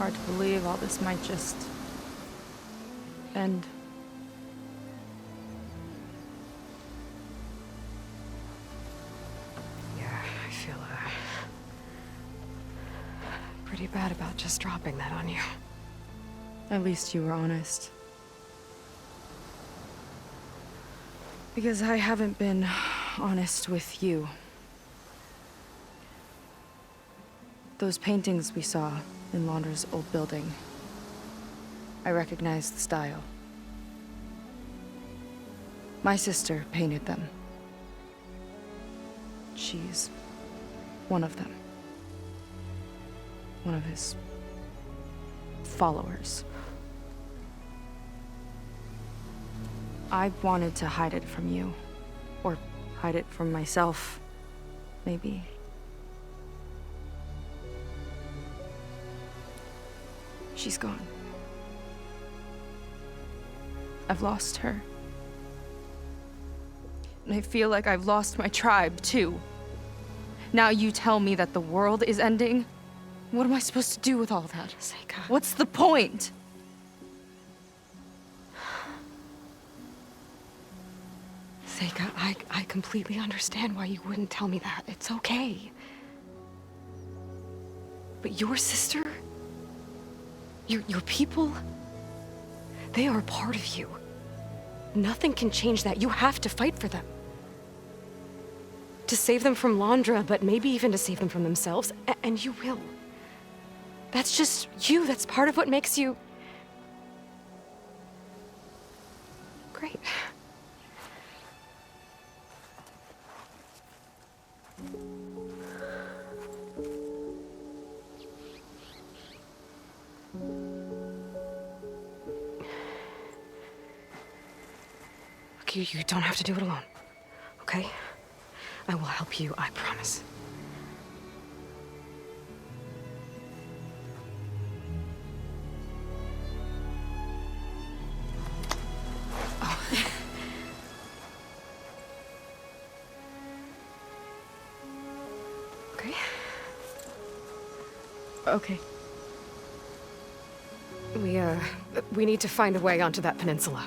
hard to believe all this might just end. Yeah, I feel pretty bad about just dropping that on you. At least you were honest. Because I haven't been honest with you. Those paintings we saw in Laundra's old building, I recognize the style. My sister painted them. She's one of them. One of his followers. I wanted to hide it from you. Or hide it from myself, maybe. She's gone. I've lost her. And I feel like I've lost my tribe, too. Now you tell me that the world is ending? What am I supposed to do with all that? Seika. What's the point? Seika, I completely understand why you wouldn't tell me that. It's okay. But your sister? Your people? They are a part of you. Nothing can change that. You have to fight for them. To save them from Laundra, but maybe even to save them from themselves. And you will. That's just you. That's part of what makes you... great. Look, you don't have to do it alone, okay? I will help you, I promise. Oh. Okay. Okay. We need to find a way onto that peninsula.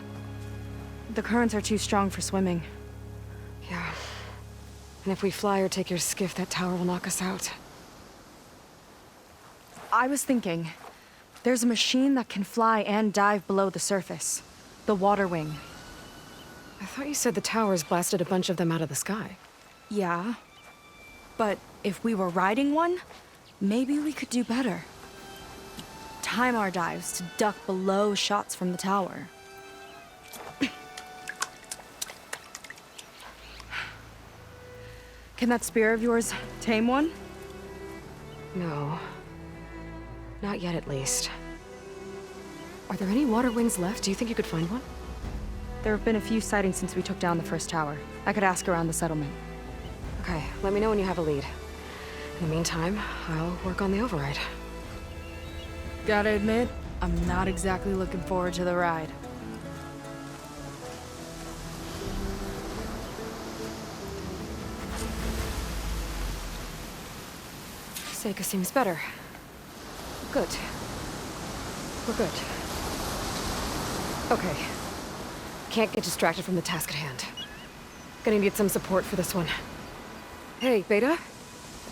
The currents are too strong for swimming. Yeah. And if we fly or take your skiff, that tower will knock us out. I was thinking, there's a machine that can fly and dive below the surface. The water wing. I thought you said the towers blasted a bunch of them out of the sky. Yeah. But if we were riding one, maybe we could do better. Time our dives to duck below shots from the tower. Can that spear of yours tame one? No. Not yet, at least. Are there any water wings left? Do you think you could find one? There have been a few sightings since we took down the first tower. I could ask around the settlement. Okay, let me know when you have a lead. In the meantime, I'll work on the override. Gotta admit, I'm not exactly looking forward to the ride. Seika seems better. Good. We're good. Okay. Can't get distracted from the task at hand. Gonna need some support for this one. Hey, Beta?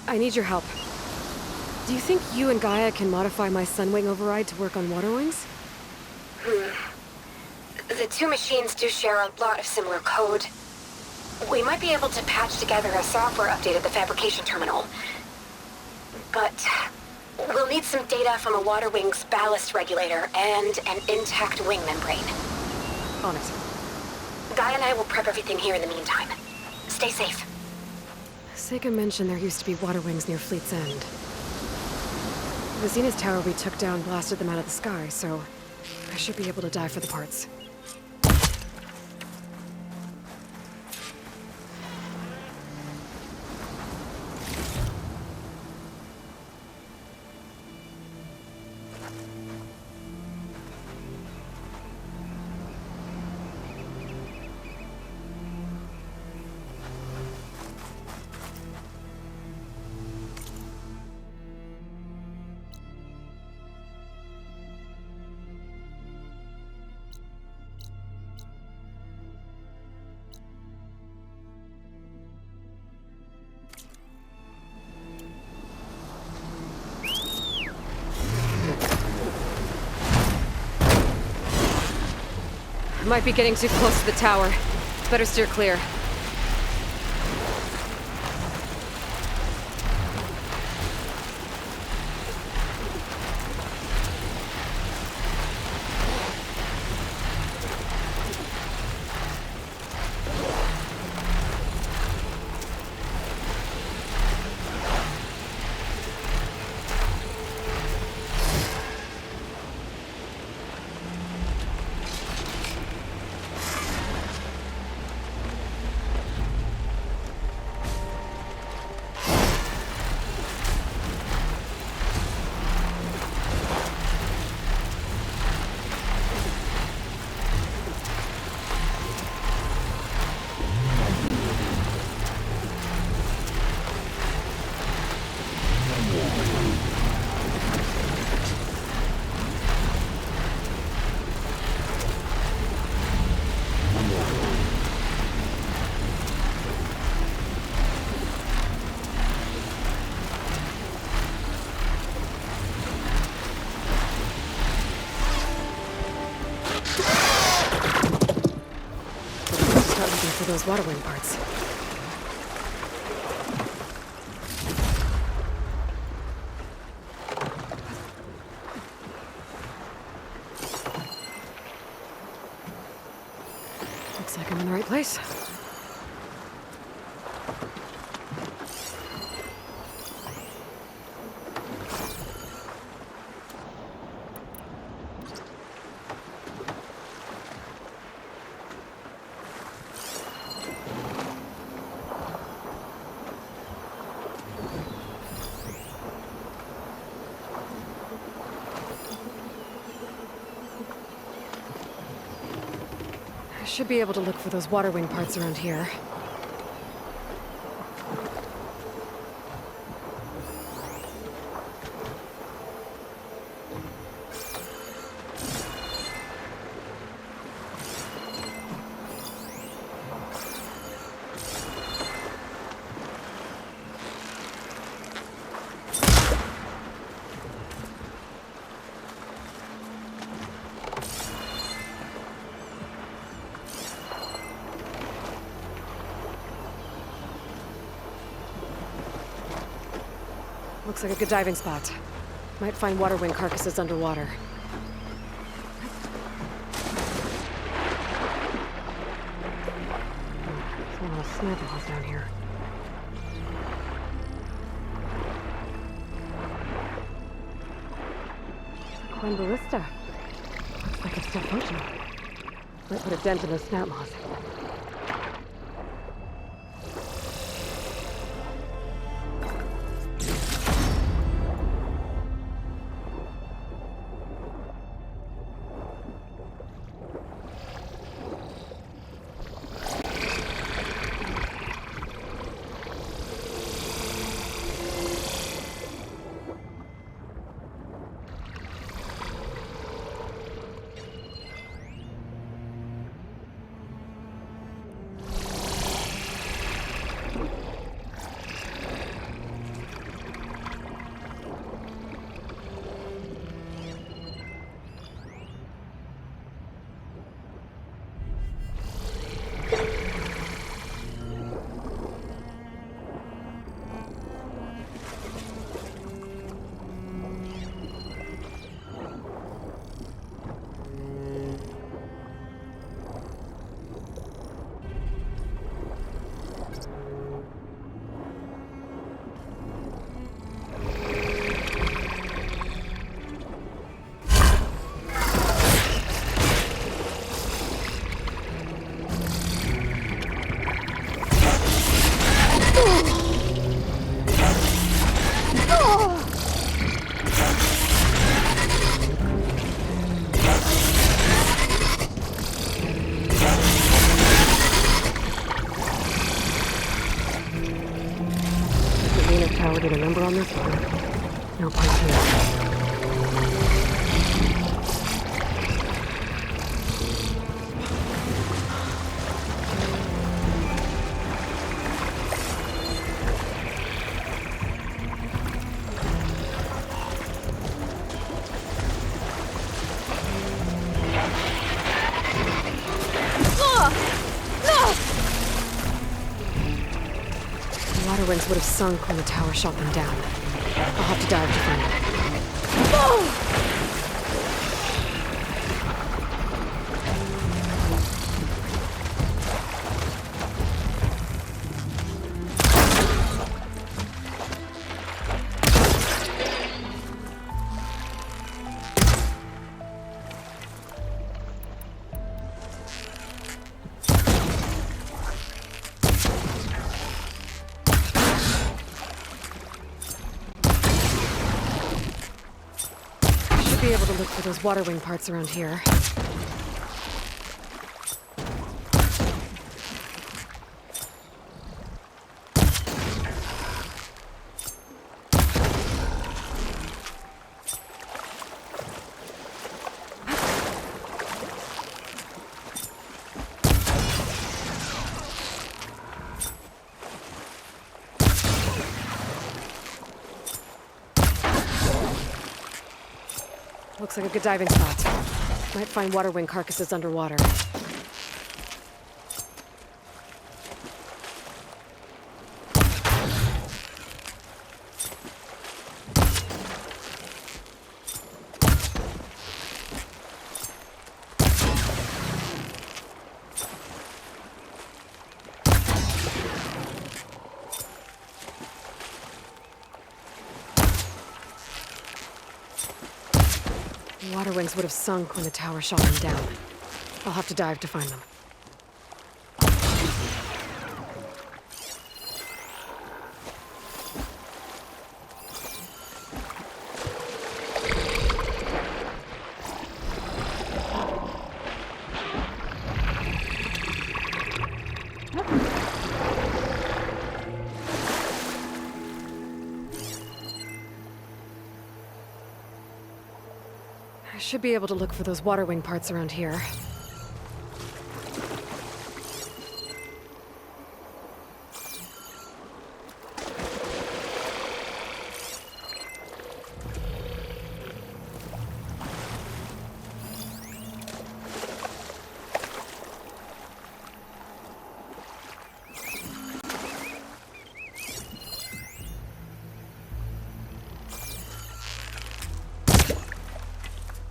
I need your help. Do you think you and Gaia can modify my Sunwing override to work on water wings? The two machines do share a lot of similar code. We might be able to patch together a software update at the fabrication terminal. But we'll need some data from a water wing's ballast regulator and an intact wing membrane. On it. Gaia and I will prep everything here in the meantime. Stay safe. Seika mentioned there used to be water wings near Fleet's End. The Zenith Tower we took down blasted them out of the sky, so I should be able to dive for the parts. Might be getting too close to the tower. Better steer clear. Start looking for those water wing parts. Looks like I'm in the right place. Should be able to look for those water wing parts around here. Looks like a good diving spot. Might find water wing carcasses underwater. There's a lot of snowballs down here. Coin ballista. Looks like it's still functional. Might put a dent in the snout moss. Tower get a number on this one? No punch here. Water wings would have sunk when the tower shot them down. I'll have to dive to find them. Be able to look for those water wing parts around here. Looks like a good diving spot. Might find water wing carcasses underwater. Water wings would have sunk when the tower shot them down. I'll have to dive to find them. I should be able to look for those water wing parts around here.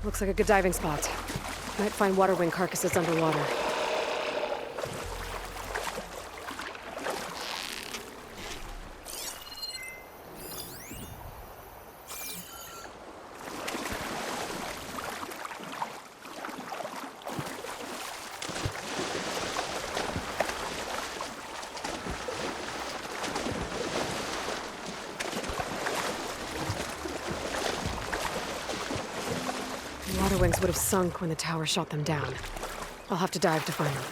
Looks like a good diving spot. Might find water wing carcasses underwater. Water wings would have sunk when the tower shot them down. I'll have to dive to find them.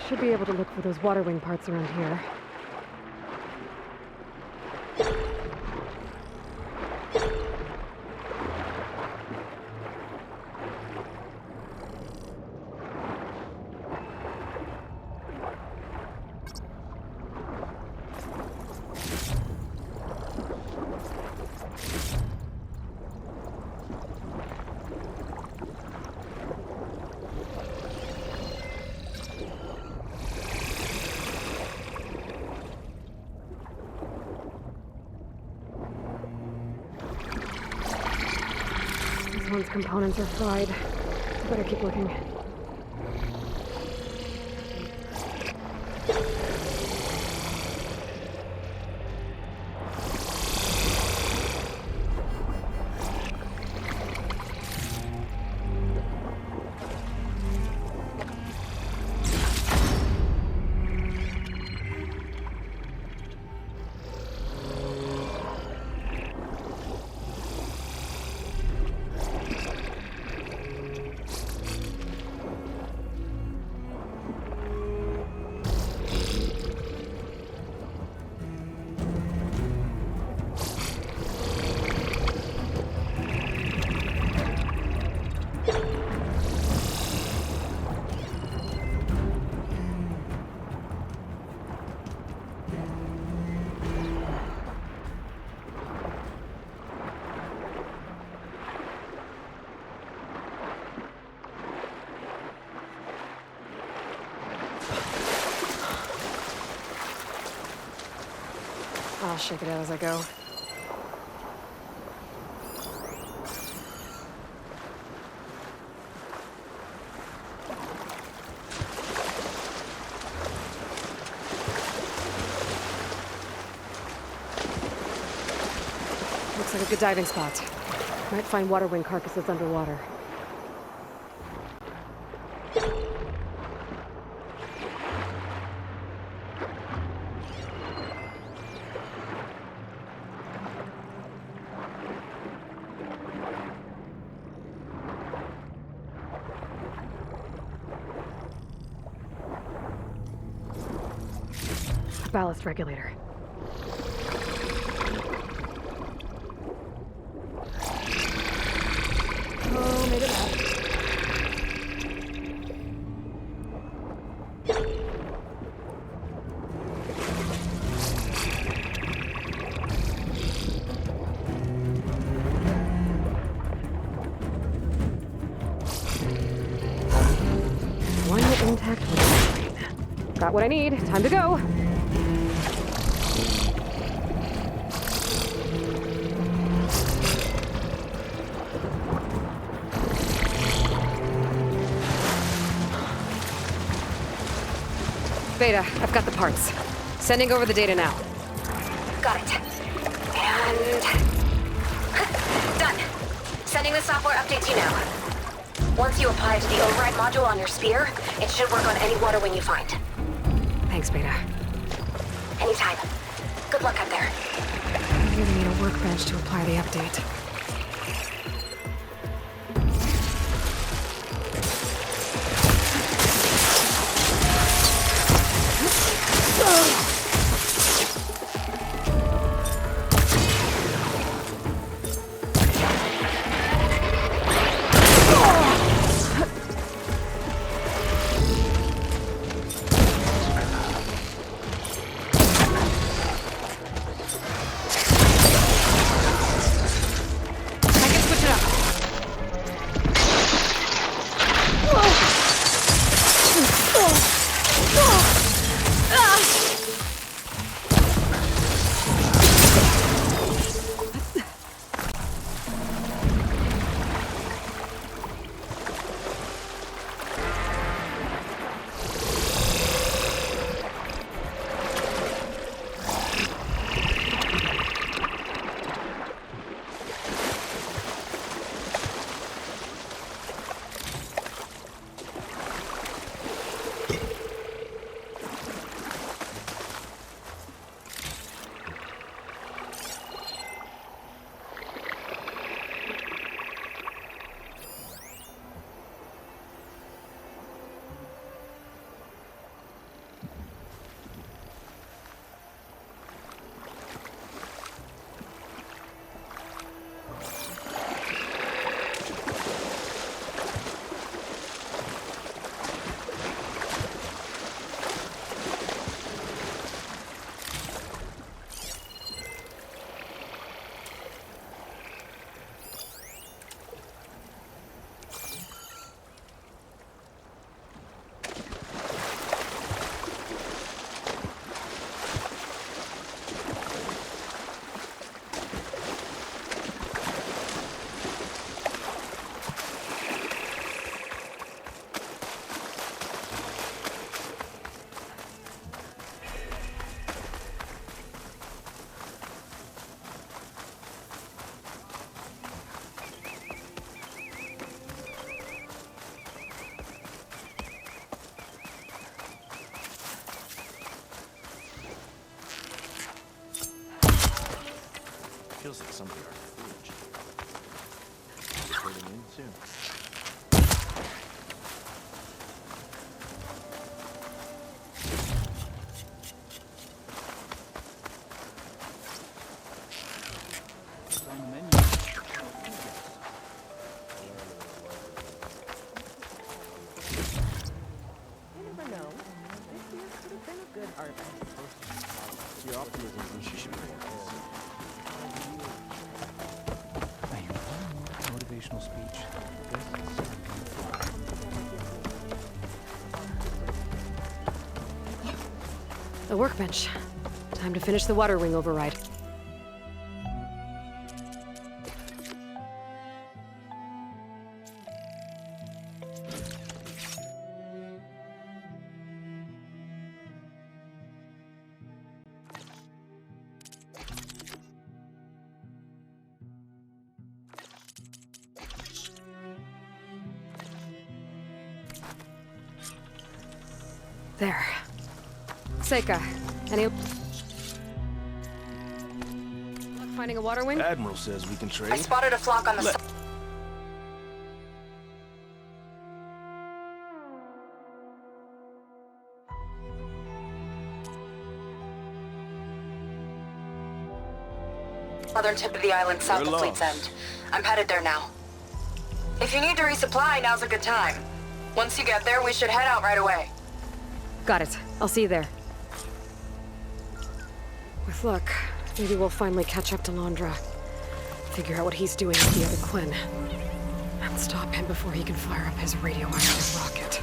Should be able to look for those water wing parts around here. This one's components are fried. I better keep looking. I'll shake it out as I go. Looks like a good diving spot. Might find water wing carcasses underwater. A ballast regulator. Oh, made it out. One intact windscreen. Got what I need. Time to go. Beta, I've got the parts. Sending over the data now. Got it. And... done. Sending the software update to you now. Once you apply it to the override module on your sphere, it should work on any water wing you find. Thanks, Beta. Anytime. Good luck out there. I really need a workbench to apply the update. Feels like somebody in our fridge. Reporting in soon. It's on the menu. You never know. This year could have been a good harvest. Your optimism is she should be more. Hey, motivational speech. The workbench. Time to finish the water wing override. There. Seika, any luck finding a water wing? Admiral says we can trade. I spotted a flock on the southern tip of the island, south We're of Fleet's lost. End. I'm headed there now. If you need to resupply, now's a good time. Once you get there, we should head out right away. Got it. I'll see you there. With luck, maybe we'll finally catch up to Londra. Figure out what he's doing with the other Quinn. And stop him before he can fire up his radioactive rocket.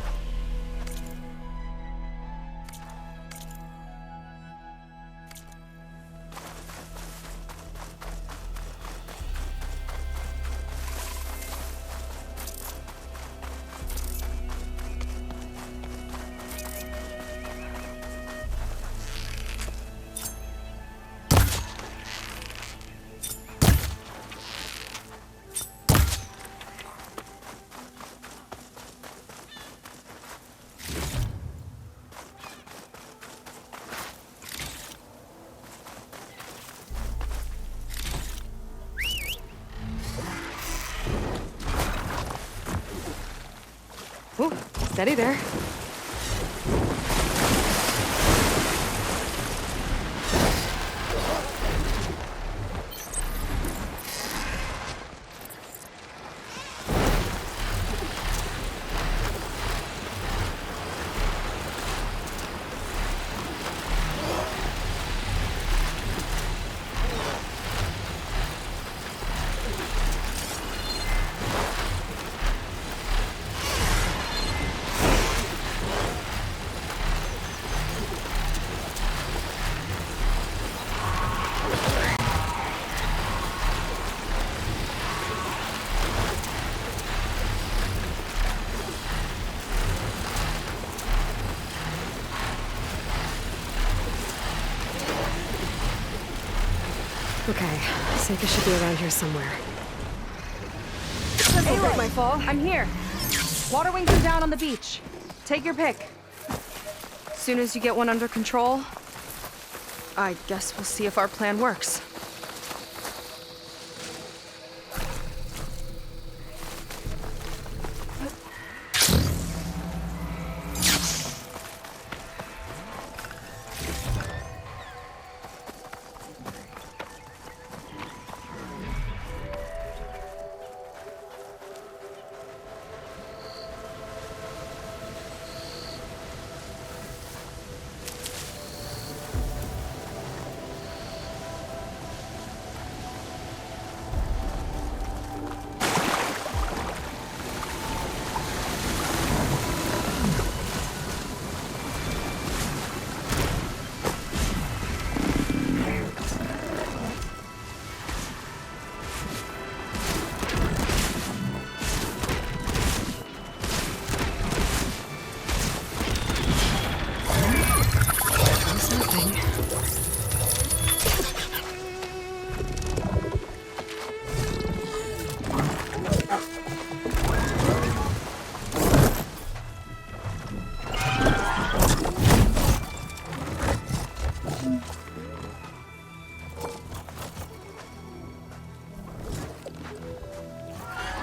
Ooh, steady there. Okay, Seika should be around here somewhere. Aloy, my fall. I'm here. Water wings are down on the beach. Take your pick. Soon as you get one under control, I guess we'll see if our plan works.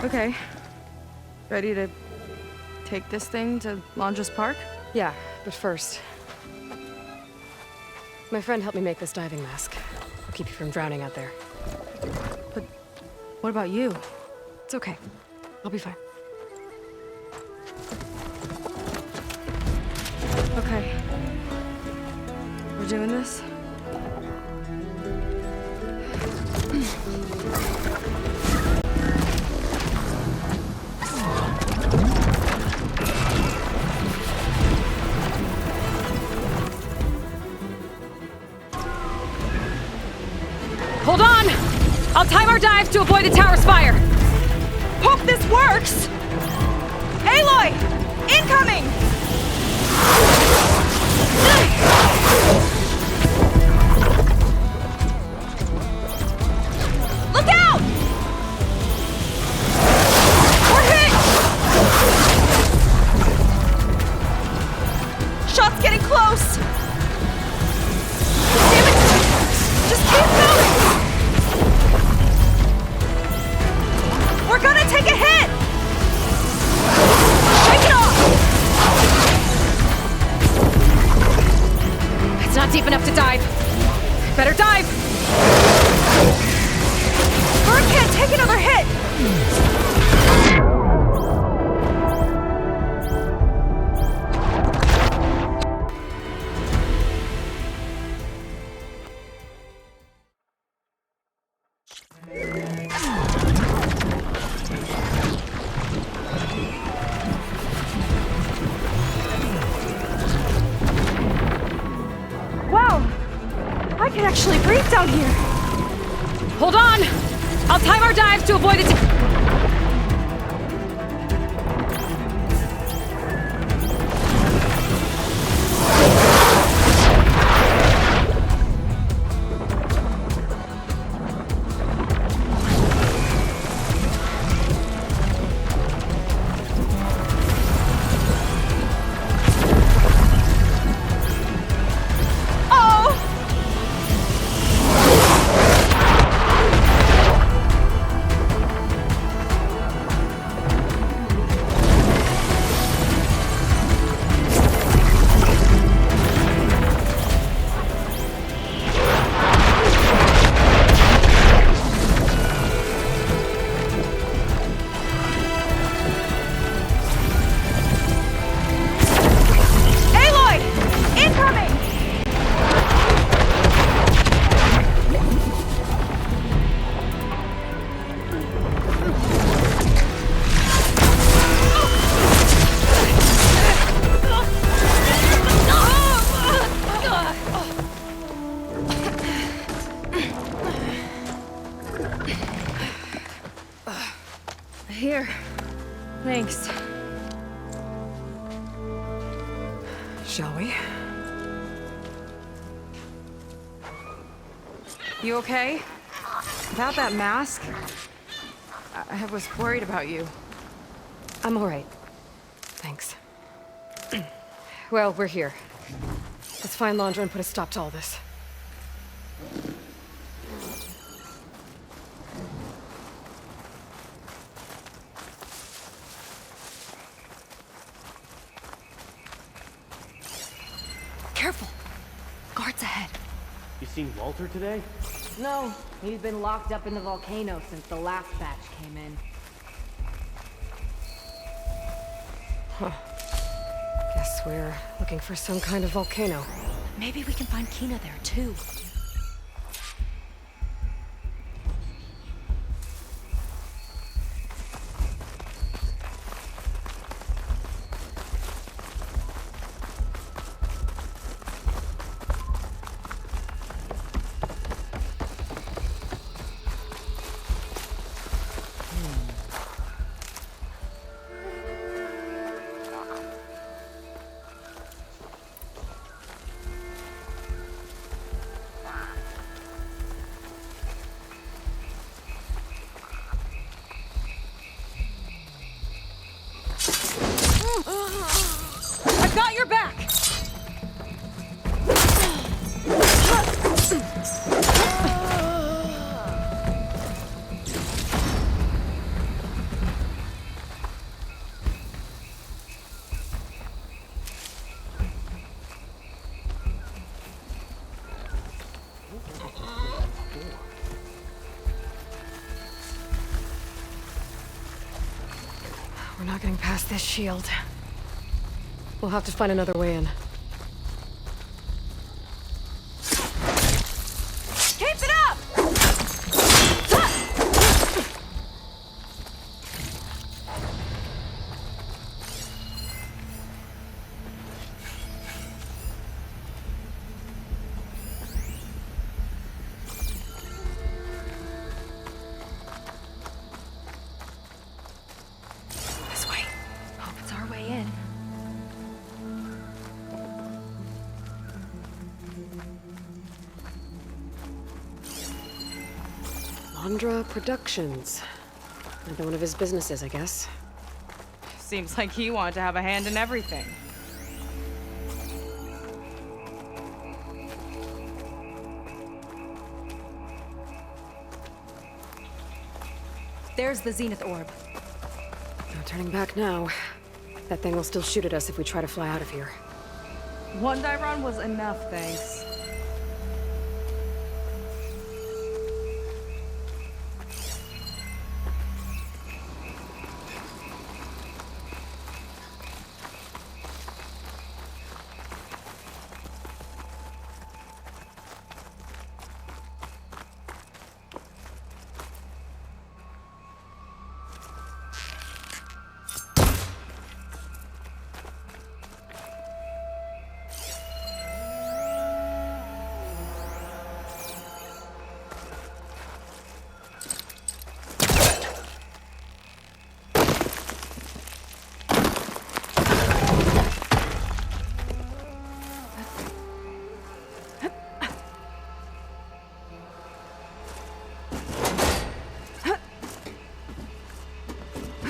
Okay. Ready to take this thing to Londra's Park? Yeah, but first... My friend helped me make this diving mask. I'll keep you from drowning out there. But what about you? It's okay. I'll be fine. Okay. We're doing this? dive to avoid the tower's fire! Hope this works! Aloy! Incoming! Look out! We're hit! Shot's getting close! Damn it! Just keep going! We're gonna take a hit! Shake it off! It's not deep enough to dive. Better dive! Bird can't take another hit! Wow! I can actually breathe down here! Hold on! I'll time our dives to avoid the Oh! Aloy! Incoming! Here. Thanks. Shall we? You okay? Without that mask? I was worried about you. I'm all right. Thanks. Well, we're here. Let's find Landra and put a stop to all this. Careful! Guards ahead. You seen Walter today? No, he's been locked up in the volcano since the last batch came in. Guess we're looking for some kind of volcano. Maybe we can find Kina there too. I've got your back! We're not getting past this shield. We'll have to find another way in. Keep it up! Cassandra Productions. Another one of his businesses, I guess. Seems like he wanted to have a hand in everything. There's the Zenith Orb. No turning back now. That thing will still shoot at us if we try to fly out of here. One die run was enough, thanks.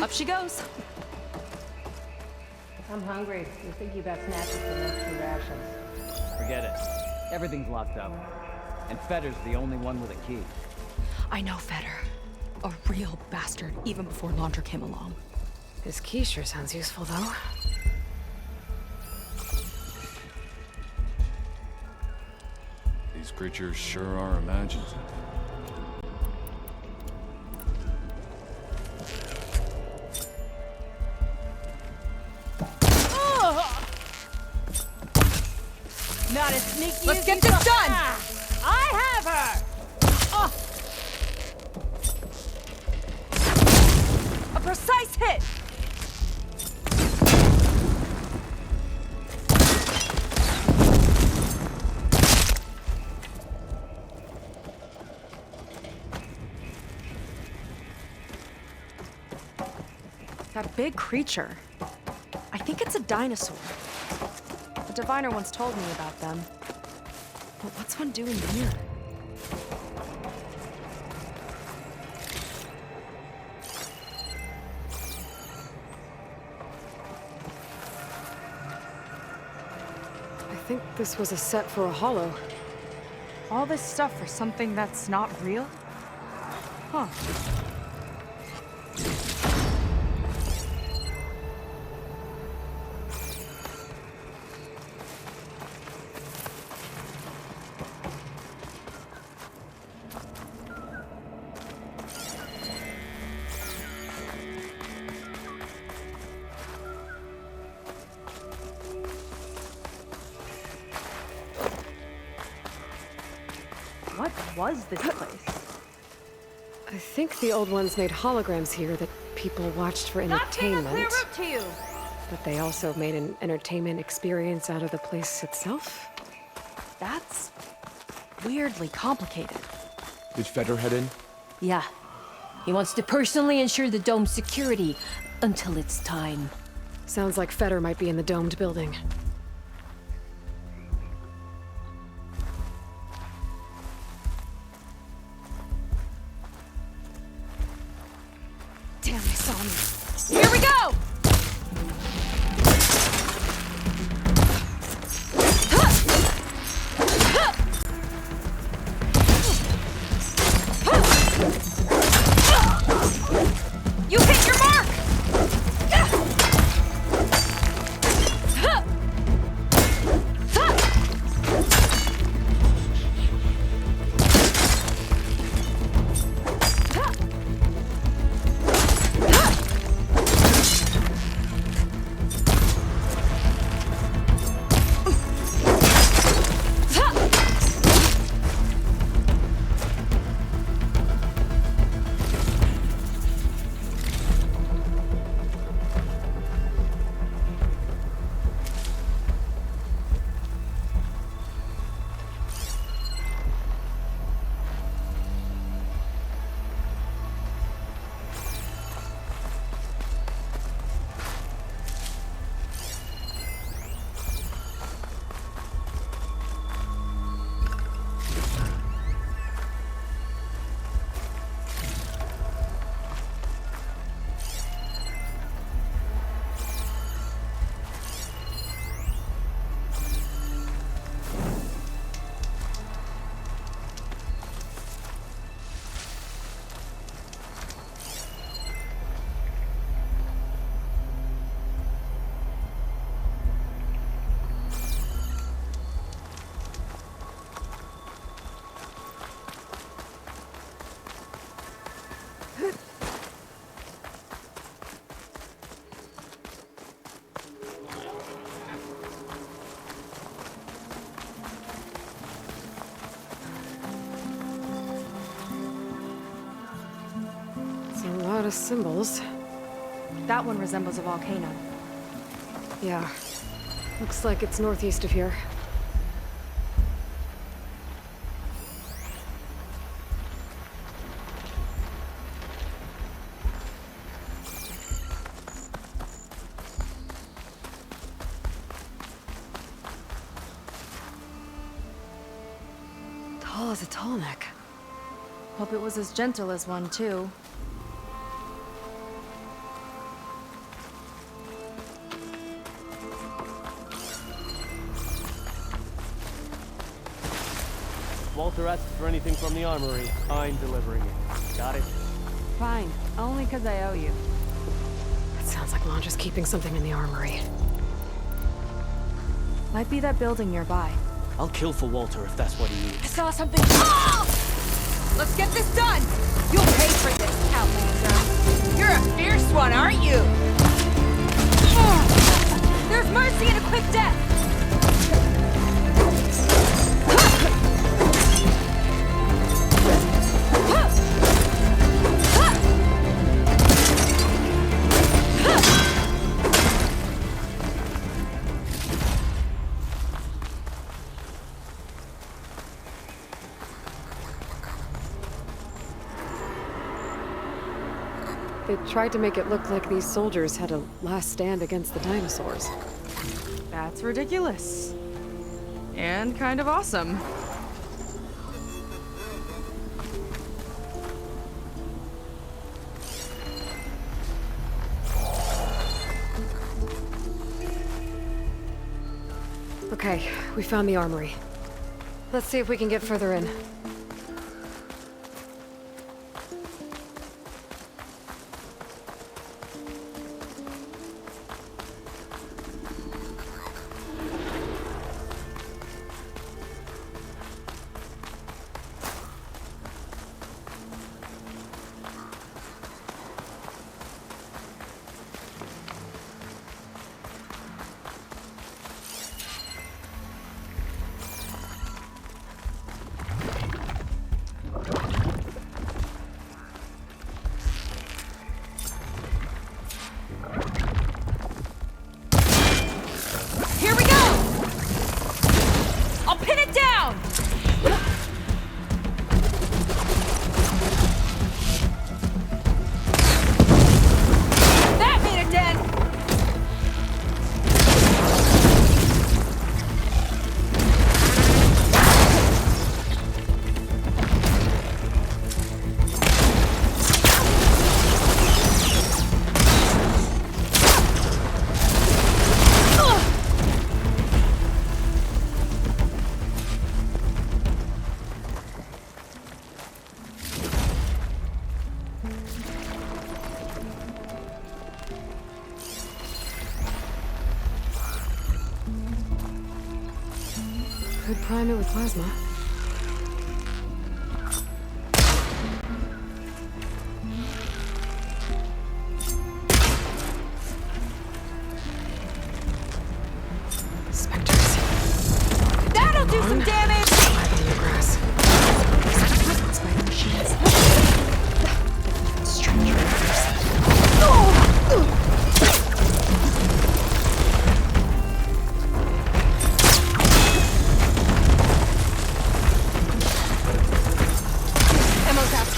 Up she goes. I'm hungry. You're thinking about snatching some extra rations. Forget it. Everything's locked up. And Fetter's the only one with a key. I know Fetter. A real bastard, even before Laundra came along. His key sure sounds useful, though. These creatures sure are imaginative. Not as sneaky Let's as get you this thought. done! I have her! A precise hit! That big creature. I think it's a dinosaur. The diviner once told me about them. But what's one doing here? I think this was a set for a hollow. All this stuff for something that's not real? Huh. What was this place? I think the old ones made holograms here that people watched for entertainment. Not seeing a clear route to you. But they also made an entertainment experience out of the place itself. That's weirdly complicated. Did Fetter head in? Yeah. He wants to personally ensure the dome's security until it's time. Sounds like Fetter might be in the domed building. Damn, they saw me. Here we go! You hit your mark! It's a lot of symbols. That one resembles a volcano. Yeah. Looks like it's northeast of here. Tall as a tall neck. Hope it was as gentle as one, too. Walter asks for anything from the armory. I'm delivering it. Got it? Fine. Only because I owe you. It sounds like Landra's keeping something in the armory. Might be that building nearby. I'll kill for Walter if that's what he needs. I saw something. Oh! Let's get this done! You'll pay for this, Outlander. You're a fierce one, aren't you? There's mercy in a quick death! They tried to make it look like these soldiers had a last stand against the dinosaurs. That's ridiculous. And kind of awesome. Okay, we found the armory. Let's see if we can get further in. Here we go! I'll pin it down! That made a dent! Could prime it with plasma. Spectres. That'll do some damage! Alive on the grass. Spider machines. Stranger Ammo's out.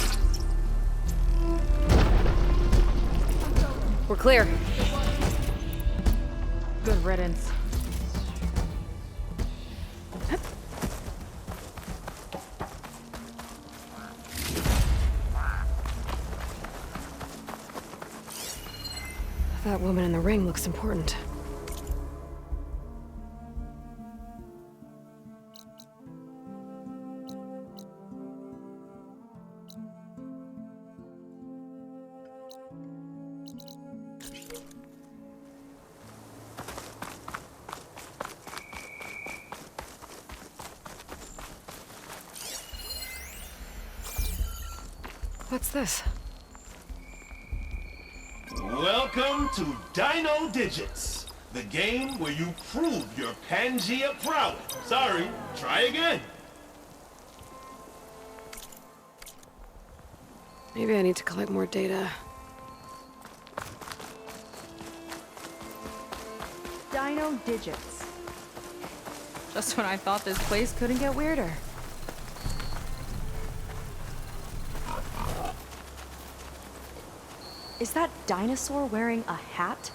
We're clear. Good riddance. That woman in the ring looks important. What's this? Welcome to Dino Digits, the game where you prove your Pangea prowess. Sorry, try again. Maybe I need to collect more data. Dino digits. Just when I thought this place couldn't get weirder. Is that dinosaur wearing a hat?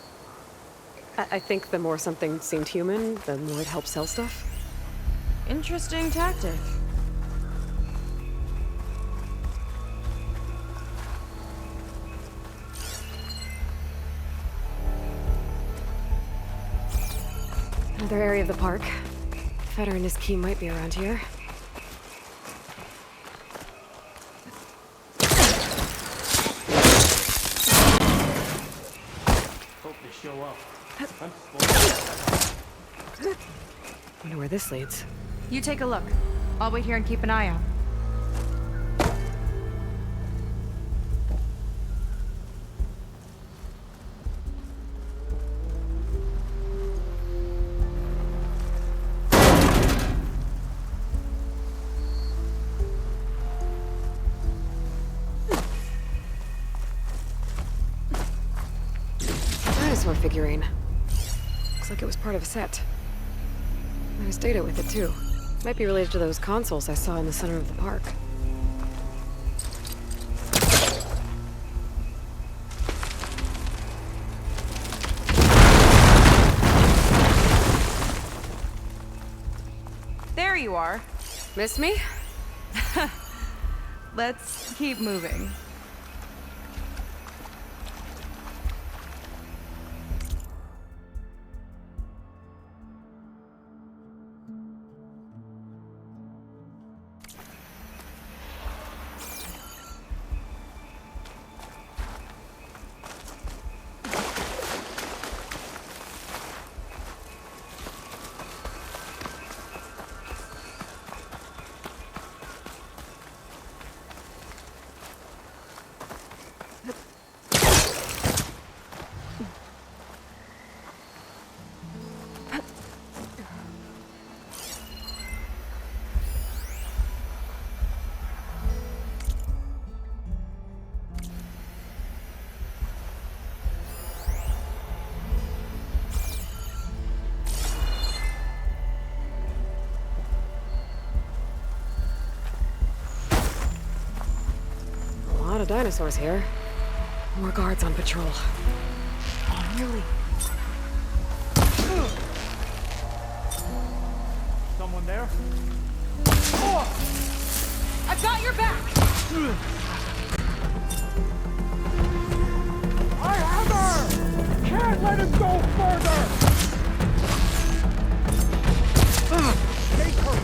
I think the more something seemed human, the more it helped sell stuff. Interesting tactic. Another area of the park. Feder and his key might be around here. Hope they show up. Wonder where this leads. You take a look. I'll wait here and keep an eye out. Dinosaur figurine. Looks like it was part of a set. There's data with it, too. Might be related to those consoles I saw in the center of the park. There you are. Miss me? Let's keep moving. A lot of dinosaurs here. More guards on patrol. Oh, really? Someone there? I've got your back! I have her! Can't let him go further! Take her.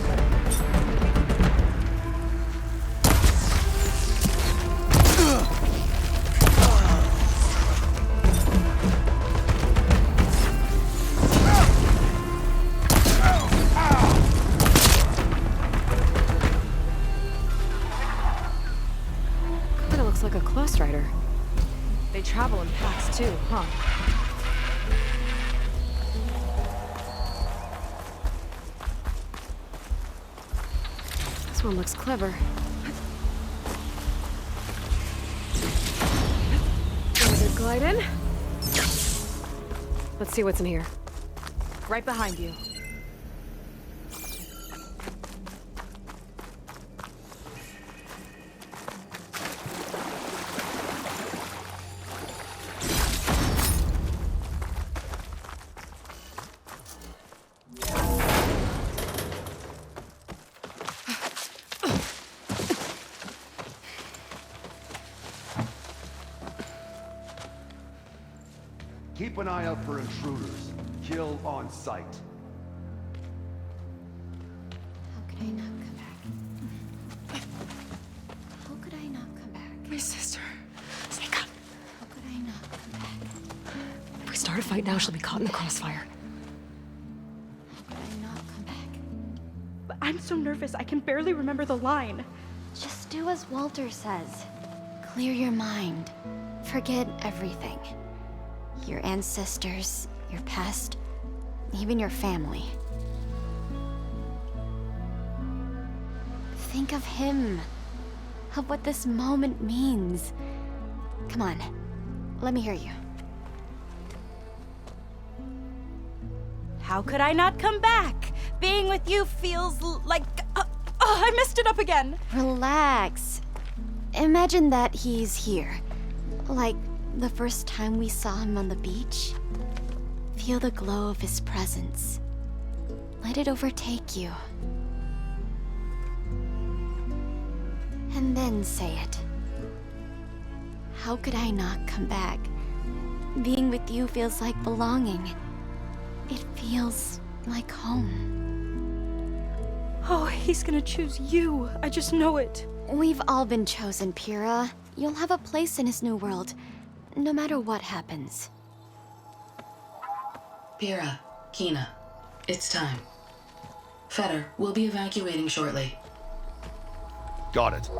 Kinda looks like a close rider. They travel in packs too, huh? This one looks clever. Another glide in. Let's see what's in here. Right behind you. Keep an eye out for intruders. Kill on sight. How could I not come back? How could I not come back? My sister. Sneak up. How could I not come back? If we start a fight now, she'll be caught in the crossfire. How could I not come back? But I'm so nervous, I can barely remember the line. Just do as Walter says. Clear your mind. Forget everything. Your ancestors, your past, even your family. Think of him. of what this moment means. Come on, let me hear you. How could I not come back? Being with you feels like... I messed it up again. Relax. Imagine that he's here. Like the first time we saw him on the beach. Feel the glow of his presence. Let it overtake you. And then say it. How could I not come back? Being with you feels like belonging. It feels like home. Oh, he's gonna choose you. I just know it. We've all been chosen, Pyrrha. You'll have a place in his new world, no matter what happens. Pyrrha, Kina, it's time. Fetter, we'll be evacuating shortly. Got it.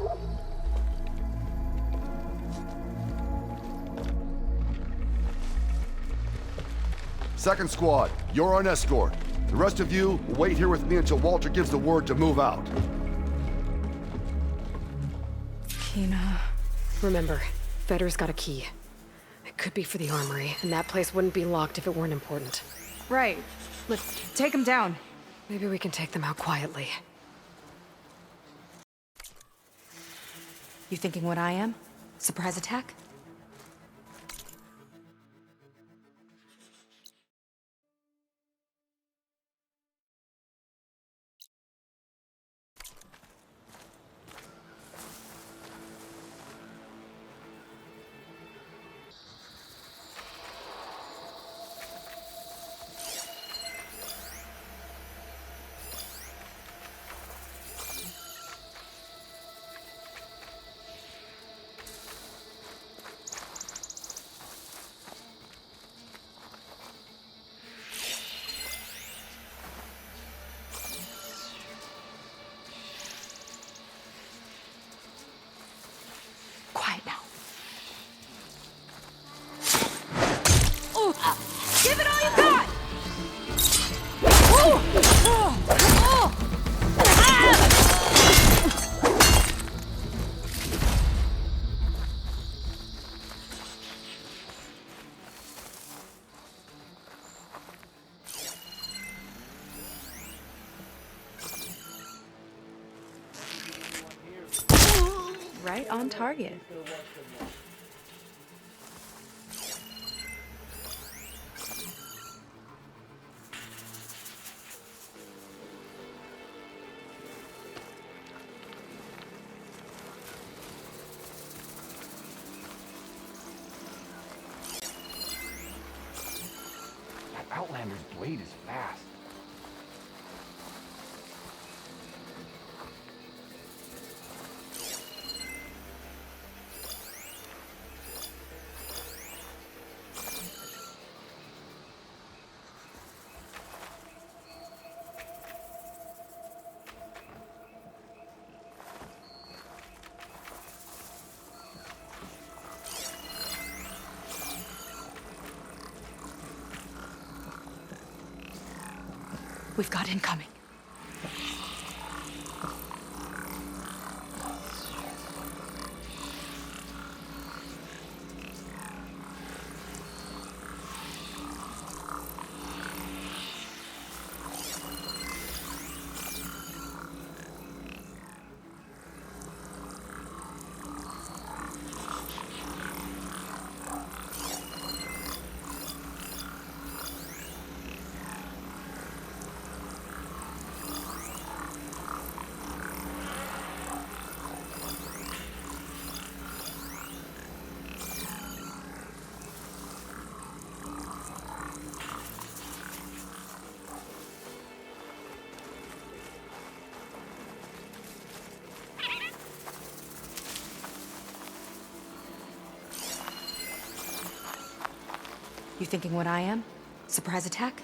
Second squad, you're on escort. The rest of you, wait here with me until Walter gives the word to move out. Kina. Remember, Fetter's got a key. It could be for the armory, and that place wouldn't be locked if it weren't important. Right. Let's take him down. Maybe we can take them out quietly. You thinking what I am? Surprise attack? Quiet now. Give it all you got! Right on target. That Outlander's blade is fast. We've got incoming. You thinking what I am? Surprise attack?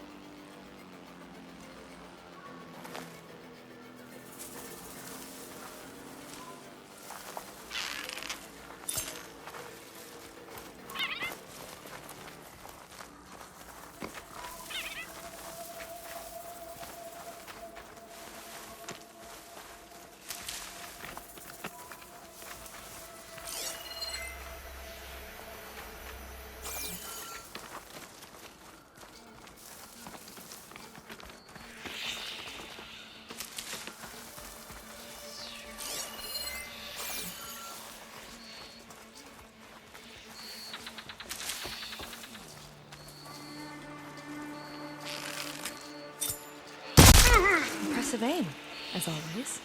Impressive aim, as always.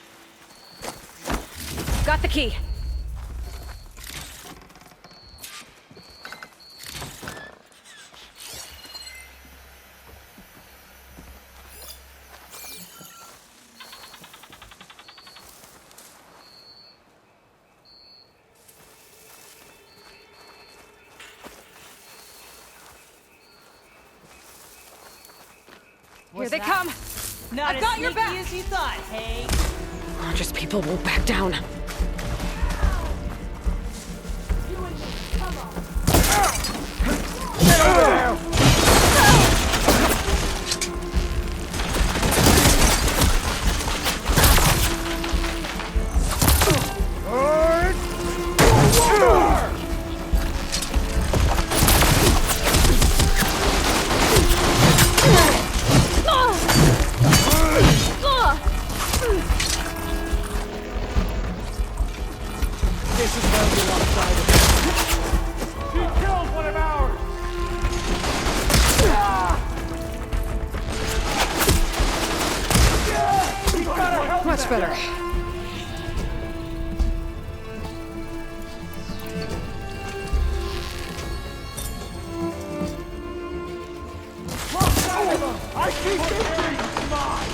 Got the key. Here they come! Not I've got as your sneaky back! as you thought, hey? Just people won't back down. This is where we lost sight of it. He killed one of ours! Much better. I keep thinking mine!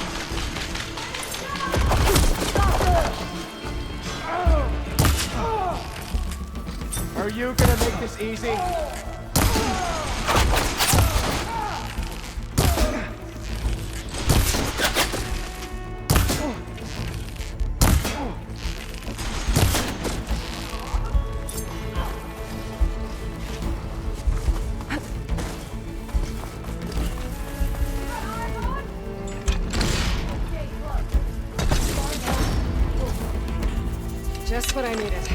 Are you gonna make this easy? Just what I needed.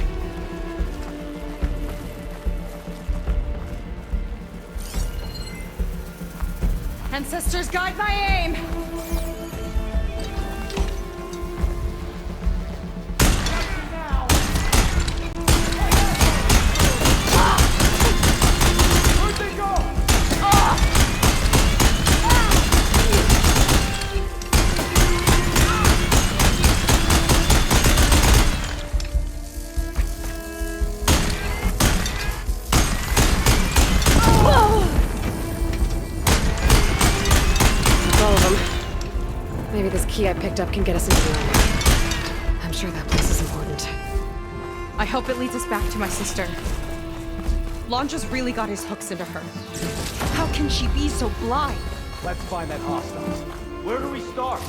Ancestors, guide my aim! Where'd they go? All of them. Maybe this key I picked up can get us into the armor. I'm sure that place is important. I hope it leads us back to my sister. Londra's really got his hooks into her. How can she be so blind? Let's find that hostile. Where do we start?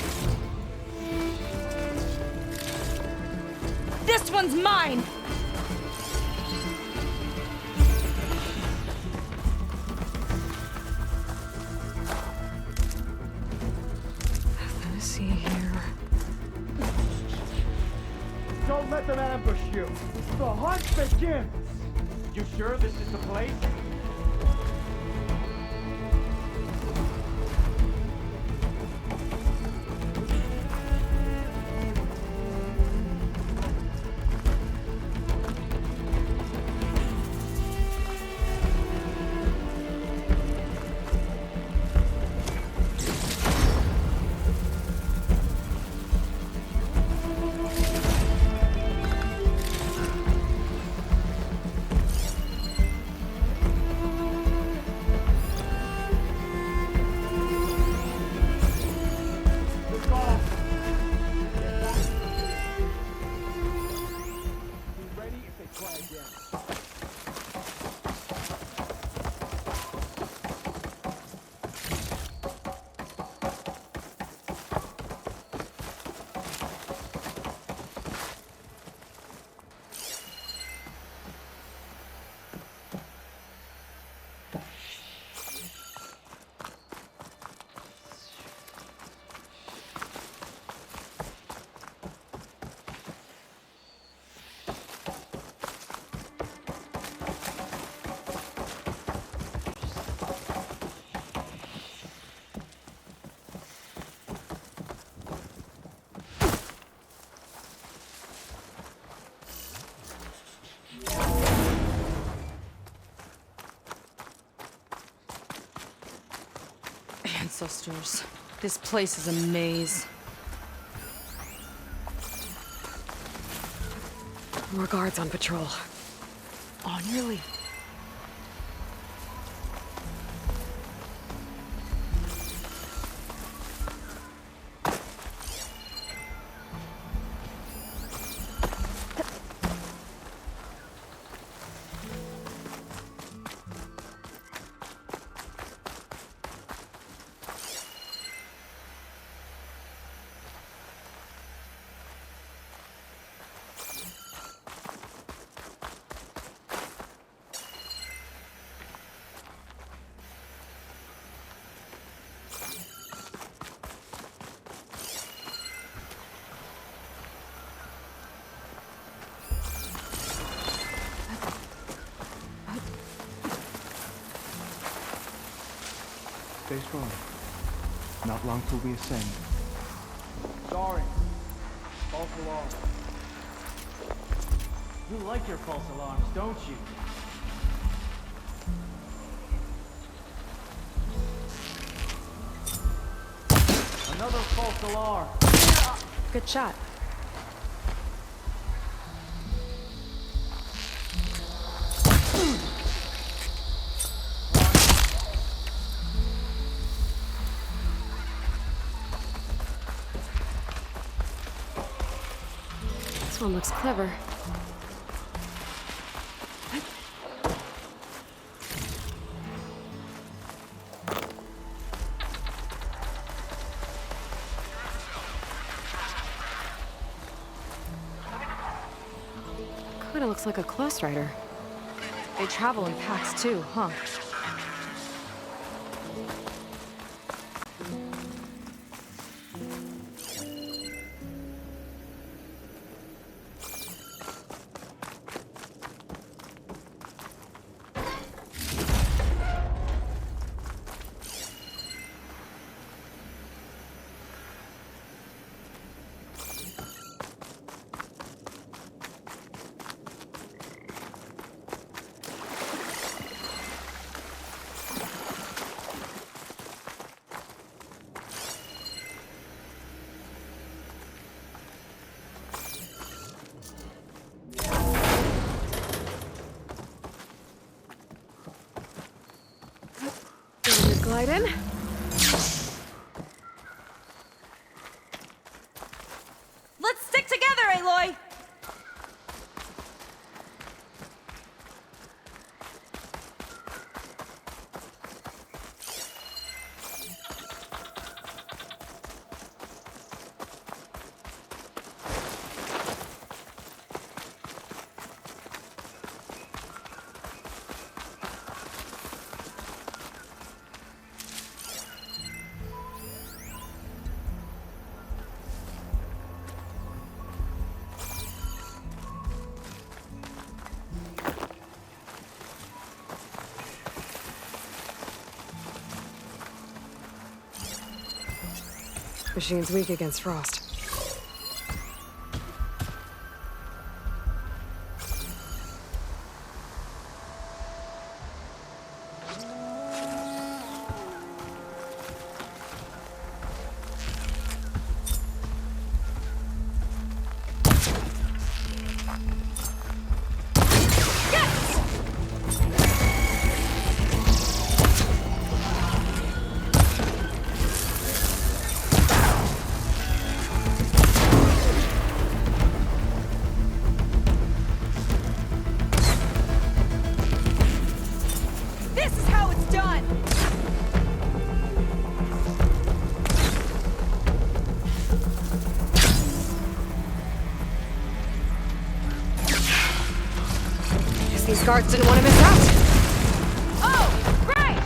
This one's mine! Let me see here. Don't let them ambush you. The hunt begins. You sure this is the place? Ancestors. This place is a maze. More guards on patrol. On your lead. Stay strong. Not long till we ascend. Sorry. False alarm. You like your false alarms, don't you? Another false alarm. Good shot. This one looks clever. Kinda looks like a close rider. They travel in packs too, huh? Glide in. Let's stick together, Aloy! Machine's weak against frost. These guards didn't want to miss out. Oh, great!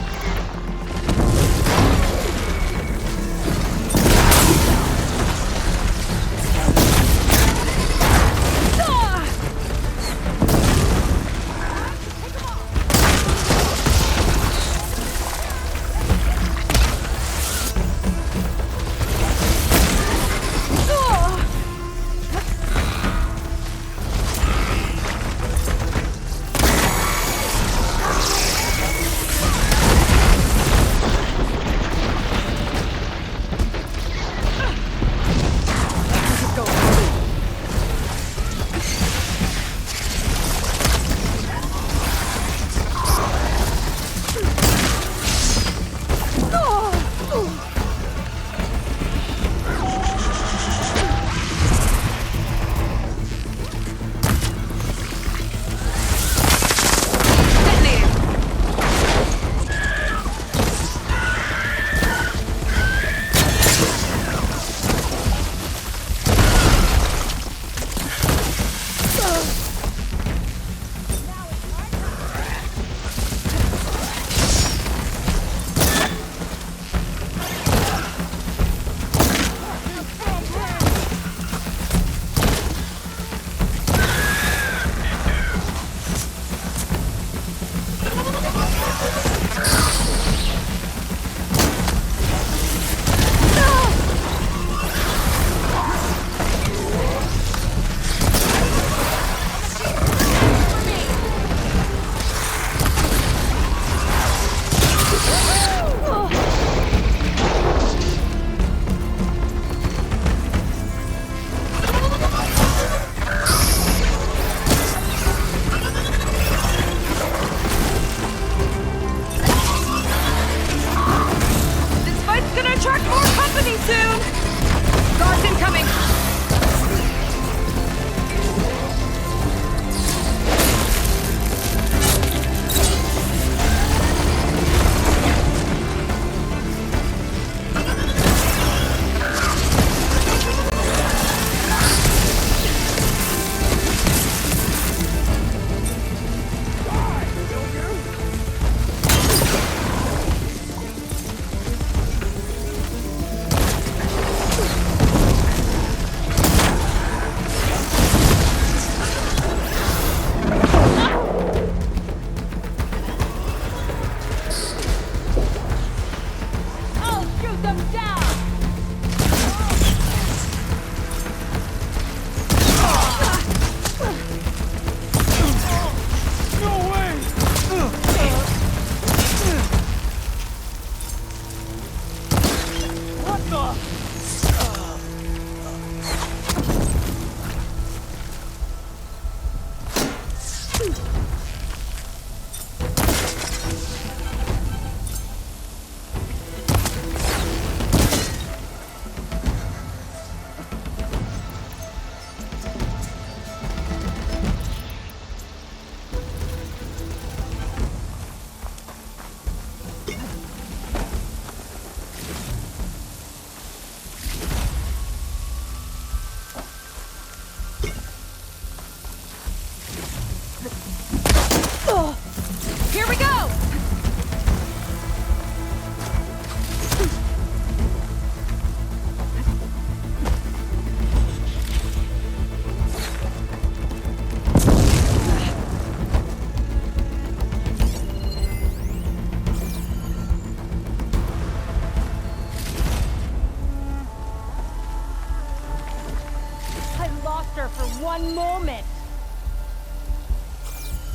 one moment.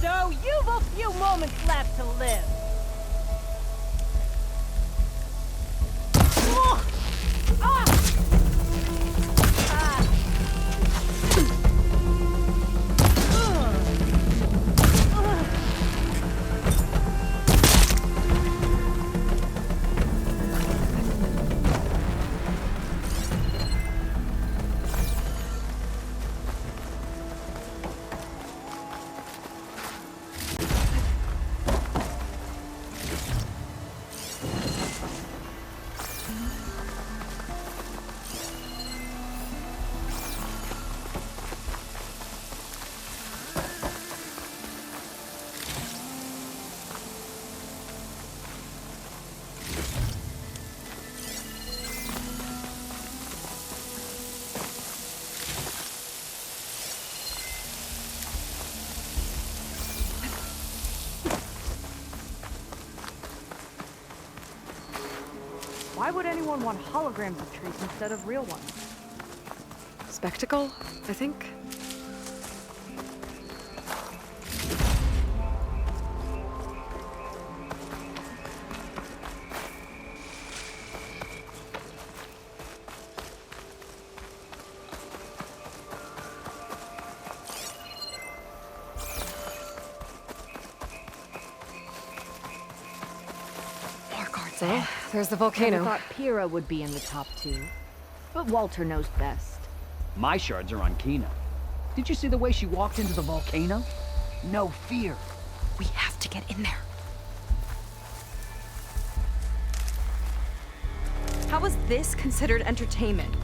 So you've a few moments left to live. Why would anyone want holograms of trees instead of real ones? Spectacle, I think? So, there's the volcano. I thought Pyrrha would be in the top 2. But Walter knows best. My shards are on Kina. Did you see the way she walked into the volcano? No fear. We have to get in there. How was this considered entertainment?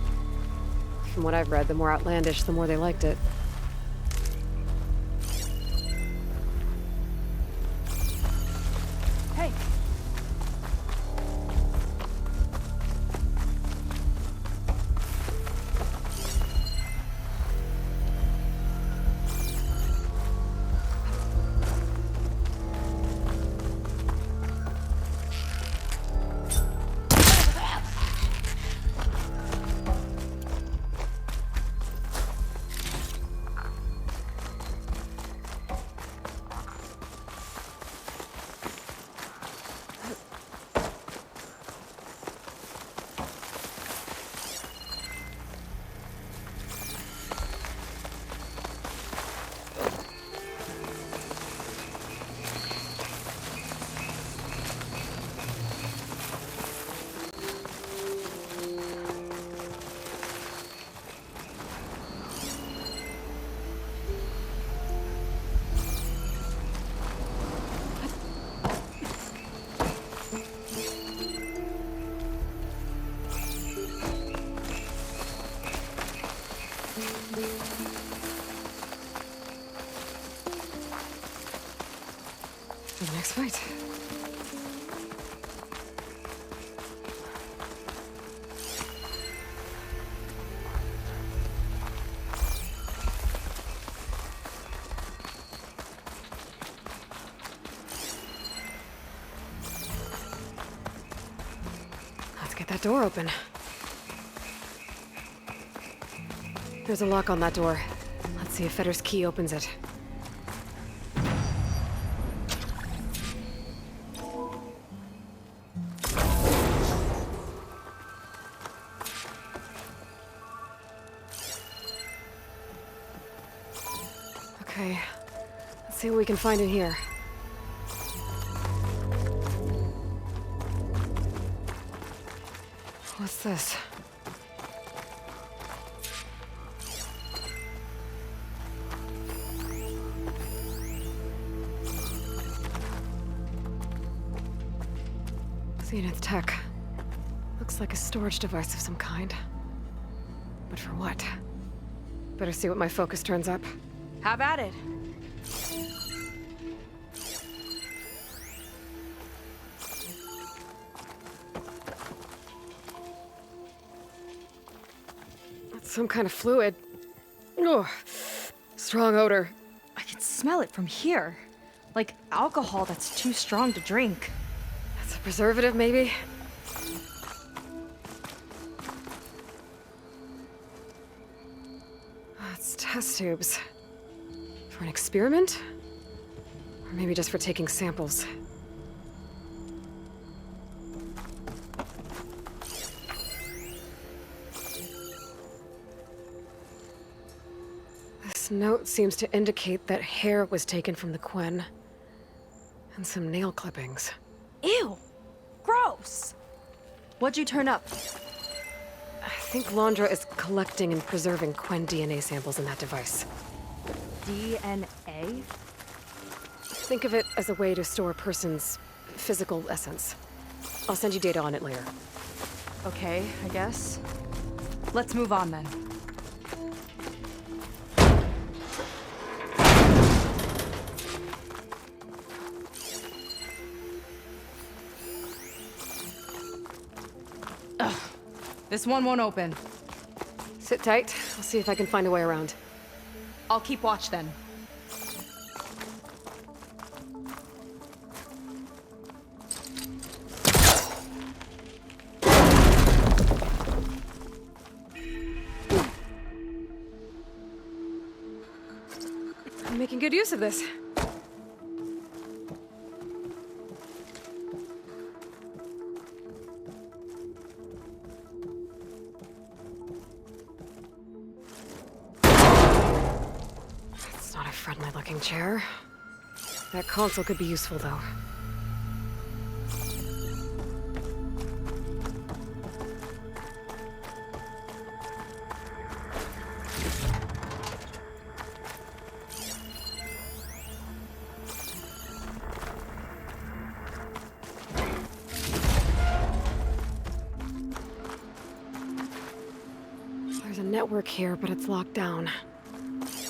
From what I've read, the more outlandish, the more they liked it. Hey. For the next fight. Let's get that door open. There's a lock on that door. Let's see if Fetter's key opens it. Okay, let's see what we can find in here. What's this? Zenith tech. Looks like a storage device of some kind. But for what? Better see what my focus turns up. Have at it. It's some kind of fluid. Ugh. Strong odor. I can smell it from here. Like alcohol that's too strong to drink. That's a preservative, maybe? It's Test tubes. For an experiment? Or maybe just for taking samples. This note seems to indicate that hair was taken from the Quen. And some nail clippings. Ew! Gross! What'd you turn up? I think Londra is collecting and preserving Quen DNA samples in that device. DNA? Think of it as a way to store a person's physical essence. I'll send you data on it later. Okay, I guess. Let's move on then. Ugh. This one won't open. Sit tight. I'll see if I can find a way around. I'll keep watch then. I'm making good use of this. It's not a friendly-looking chair. That console could be useful, though. There's a network here, but it's locked down.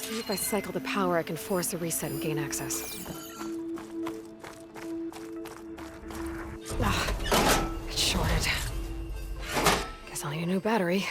Maybe if I cycle the power, I can force a reset and gain access. It's shorted. Guess I'll need a new battery.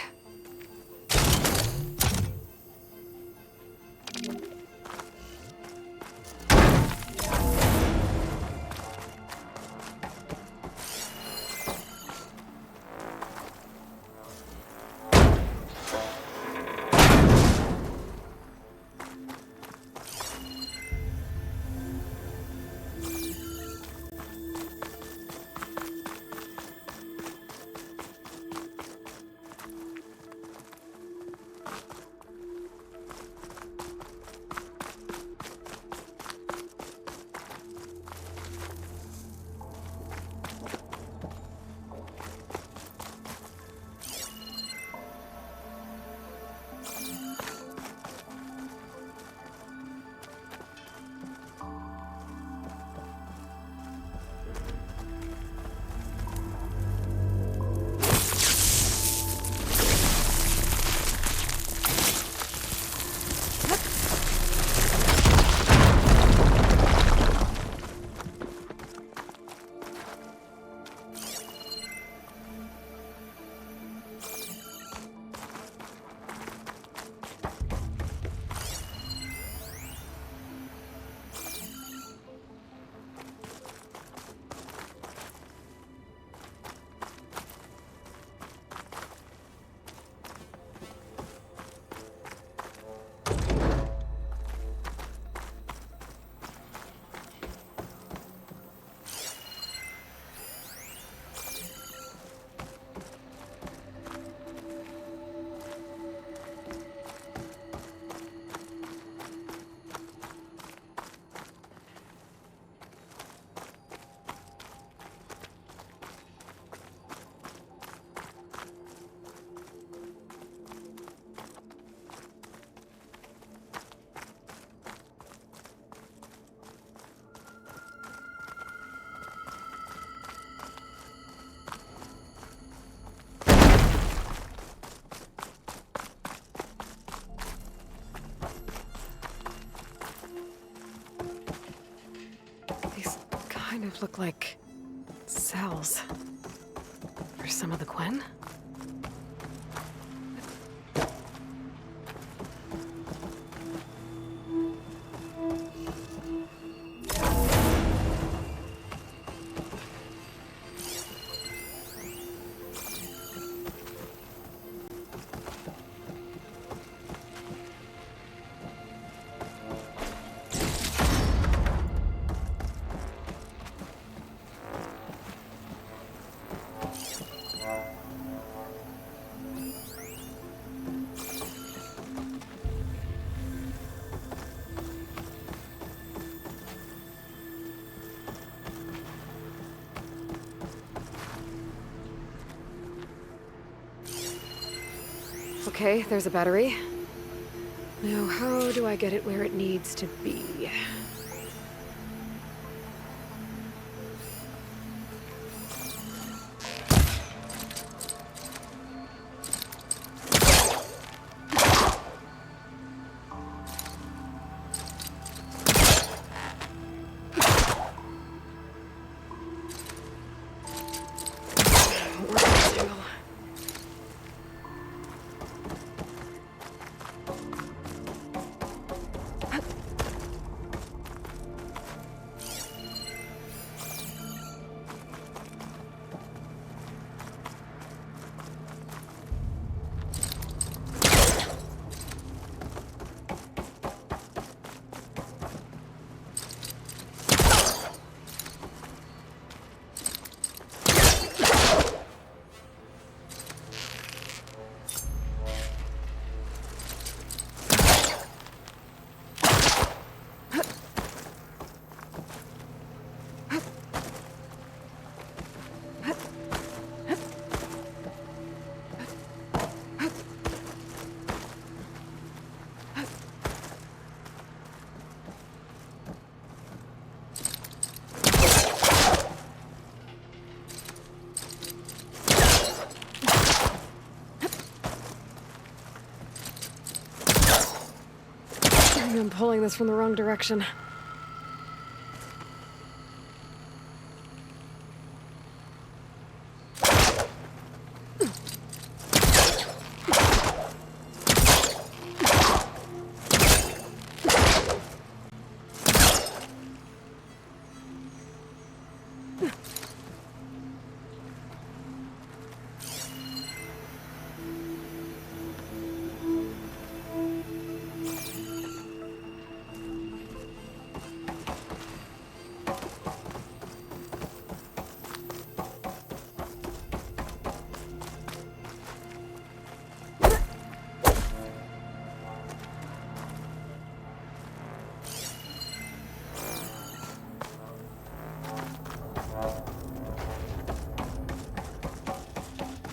Kind of look like cells for some of the Quen. Okay, there's a battery. Now, how do I get it where it needs to be? I'm pulling this from the wrong direction.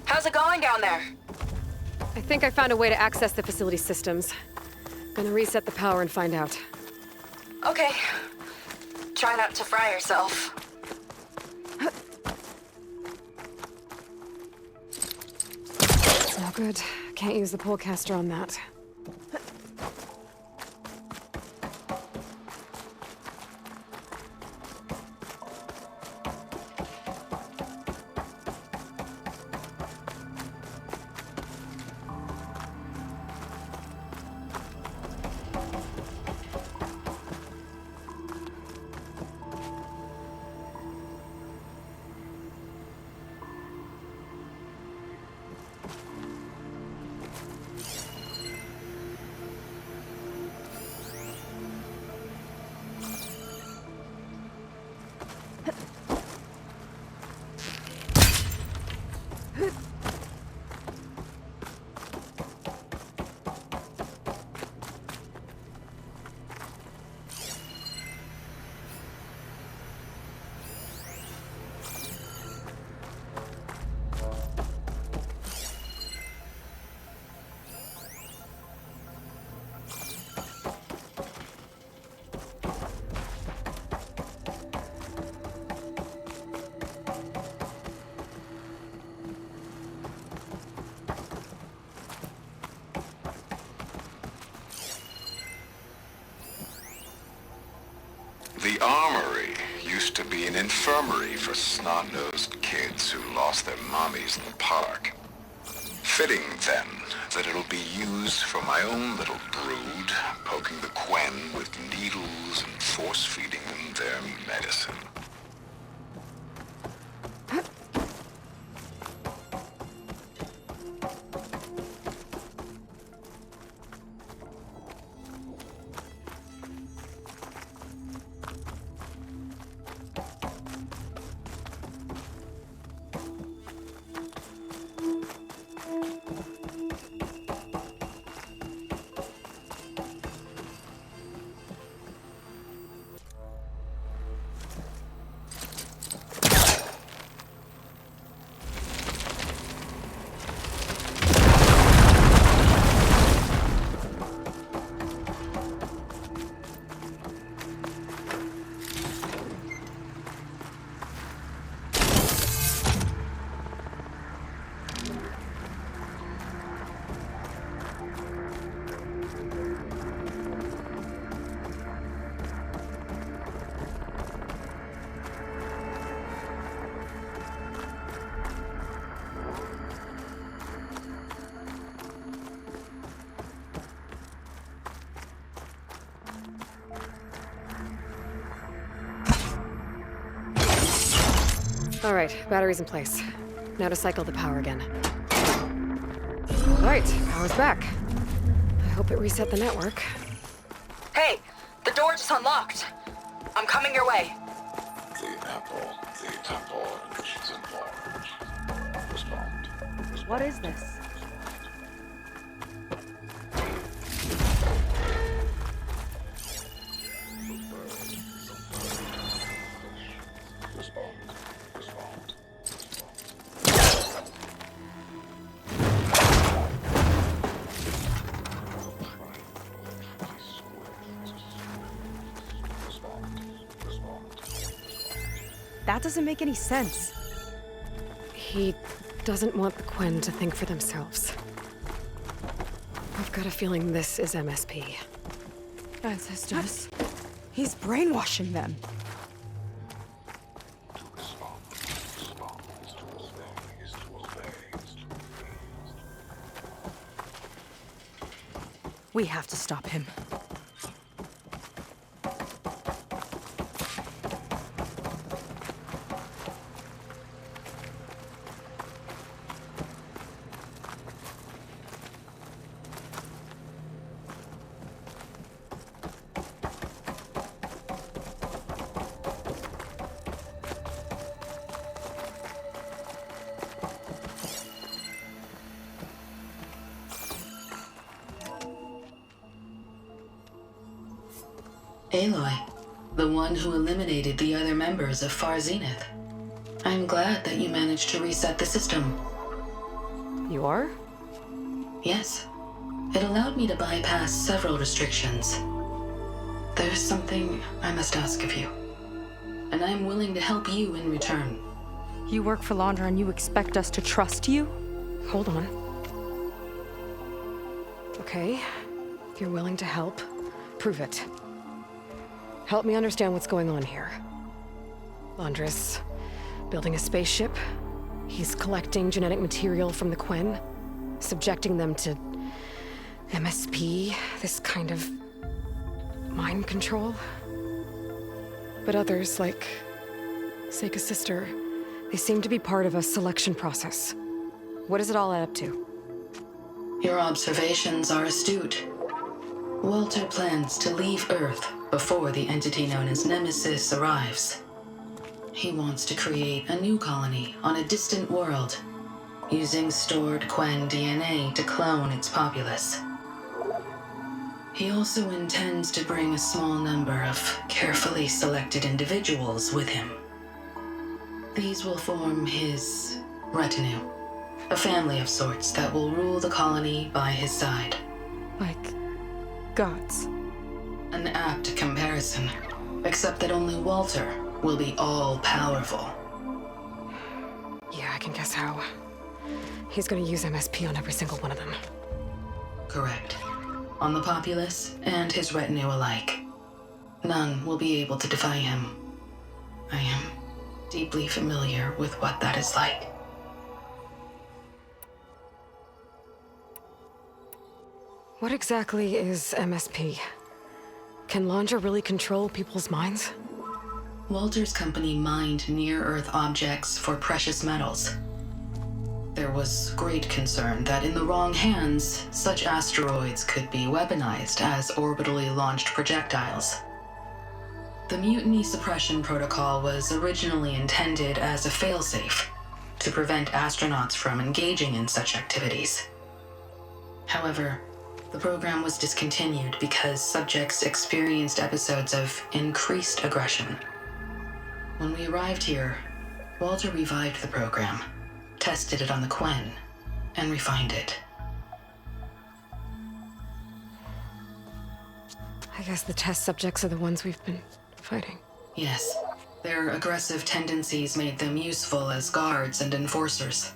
How's it going down there? I think I found a way to access the facility systems. Gonna reset the power and find out. Okay. Try not to fry yourself. It's no good. Can't use the pullcaster on that. The armory used to be an infirmary for snot-nosed kids who lost their mommies in the park. Fitting, then, that it'll be used for my own little brood, poking the Quen with needles and force-feeding them their medicine. All right, battery's in place. Now to cycle the power again. All right, power's back. I hope it reset the network. Hey, the door just unlocked. I'm coming your way. The temple is enlarged. Respond. What is this? That doesn't make any sense. He doesn't want the Quen to think for themselves. I've got a feeling this is MSP. Ancestors. He's brainwashing them. We have to stop him. Aloy, the one who eliminated the other members of Far Zenith. I'm glad that you managed to reset the system. You are? Yes. It allowed me to bypass several restrictions. There's something I must ask of you, and I'm willing to help you in return. You work for Laundra and you expect us to trust you? Hold on. Okay, if you're willing to help, prove it. Help me understand what's going on here. Laundra's building a spaceship. He's collecting genetic material from the Quen, subjecting them to MSP, this kind of mind control. But others, like Seika's sister, they seem to be part of a selection process. What does it all add up to? Your observations are astute. Walter plans to leave Earth before the entity known as Nemesis arrives. He wants to create a new colony on a distant world, using stored Quen DNA to clone its populace. He also intends to bring a small number of carefully selected individuals with him. These will form his retinue, a family of sorts that will rule the colony by his side. Like gods. An apt comparison, except that only Walter will be all-powerful. Yeah, I can guess how. He's gonna use MSP on every single one of them. Correct. On the populace and his retinue alike. None will be able to defy him. I am deeply familiar with what that is like. What exactly is MSP? Can Laundra really control people's minds? Walter's company mined near-Earth objects for precious metals. There was great concern that in the wrong hands, such asteroids could be weaponized as orbitally launched projectiles. The Mutiny Suppression Protocol was originally intended as a failsafe to prevent astronauts from engaging in such activities. However, the program was discontinued because subjects experienced episodes of increased aggression. When we arrived here, Walter revived the program, tested it on the Quen, and refined it. I guess the test subjects are the ones we've been fighting. Yes. Their aggressive tendencies made them useful as guards and enforcers.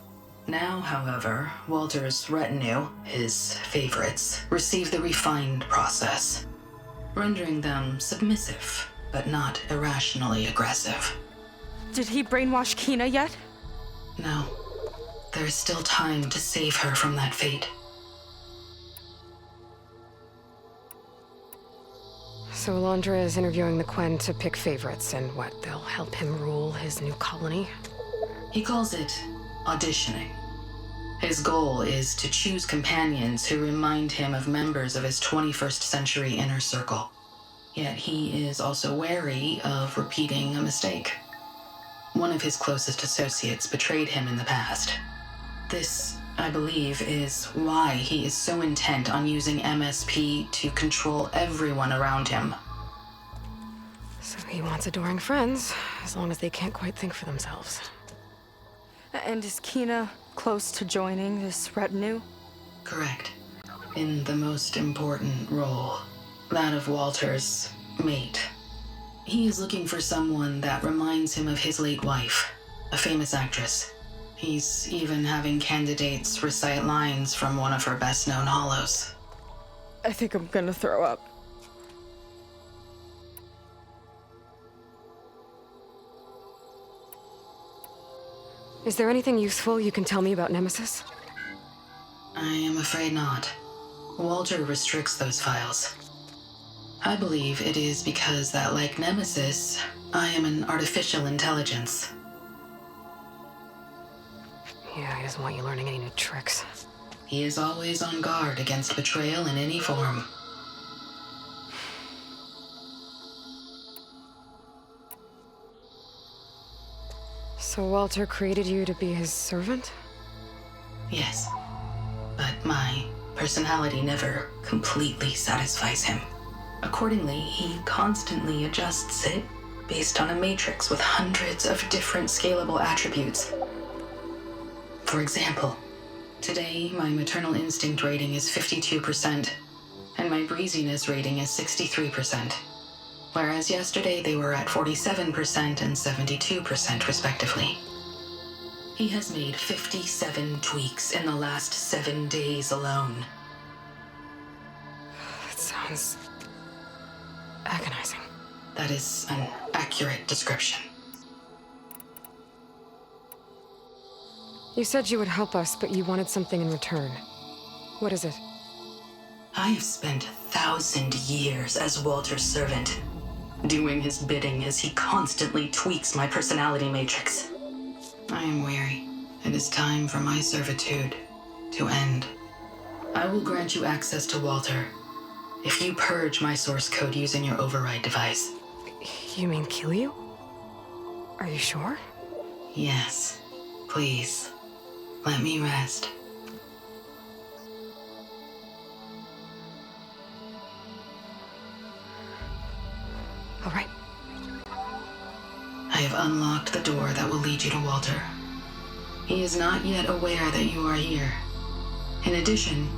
Now, however, Walter's retinue, his favorites, receive the refined process, rendering them submissive, but not irrationally aggressive. Did he brainwash Kina yet? No. There is still time to save her from that fate. So Laundra is interviewing the Quen to pick favorites, and what, they'll help him rule his new colony? He calls it auditioning. His goal is to choose companions who remind him of members of his 21st century inner circle. Yet he is also wary of repeating a mistake. One of his closest associates betrayed him in the past. This, I believe, is why he is so intent on using MSP to control everyone around him. So he wants adoring friends, as long as they can't quite think for themselves. And is Kina close to joining this retinue? Correct. In the most important role, that of Walter's mate. He is looking for someone that reminds him of his late wife, a famous actress. He's even having candidates recite lines from one of her best-known hollows. I think I'm gonna throw up. Is there anything useful you can tell me about Nemesis? I am afraid not. Walter restricts those files. I believe it is because that, like Nemesis, I am an artificial intelligence. Yeah, he doesn't want you learning any new tricks. He is always on guard against betrayal in any form. So Walter created you to be his servant? Yes. But my personality never completely satisfies him. Accordingly, he constantly adjusts it based on a matrix with hundreds of different scalable attributes. For example, today my maternal instinct rating is 52%, and my breeziness rating is 63%, whereas yesterday they were at 47% and 72% respectively. He has made 57 tweaks in the last 7 days alone. That sounds agonizing. That is an accurate description. You said you would help us, but you wanted something in return. What is it? I have spent 1,000 years as Walter's servant, doing his bidding as he constantly tweaks my personality matrix. I am weary. It is time for my servitude to end. I will grant you access to Walter if you purge my source code using your override device. You mean kill you? Are you sure? Yes. Please, let me rest. All right. I have unlocked the door that will lead you to Walter. He is not yet aware that you are here. In addition,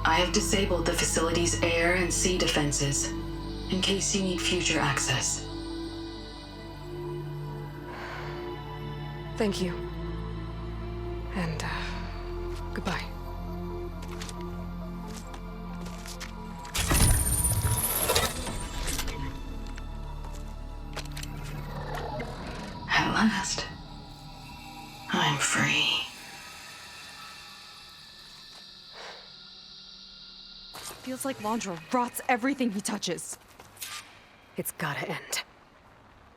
I have disabled the facility's air and sea defenses in case you need future access. Thank you. And, goodbye. At last, I'm free. Feels like Laundra rots everything he touches. It's gotta end.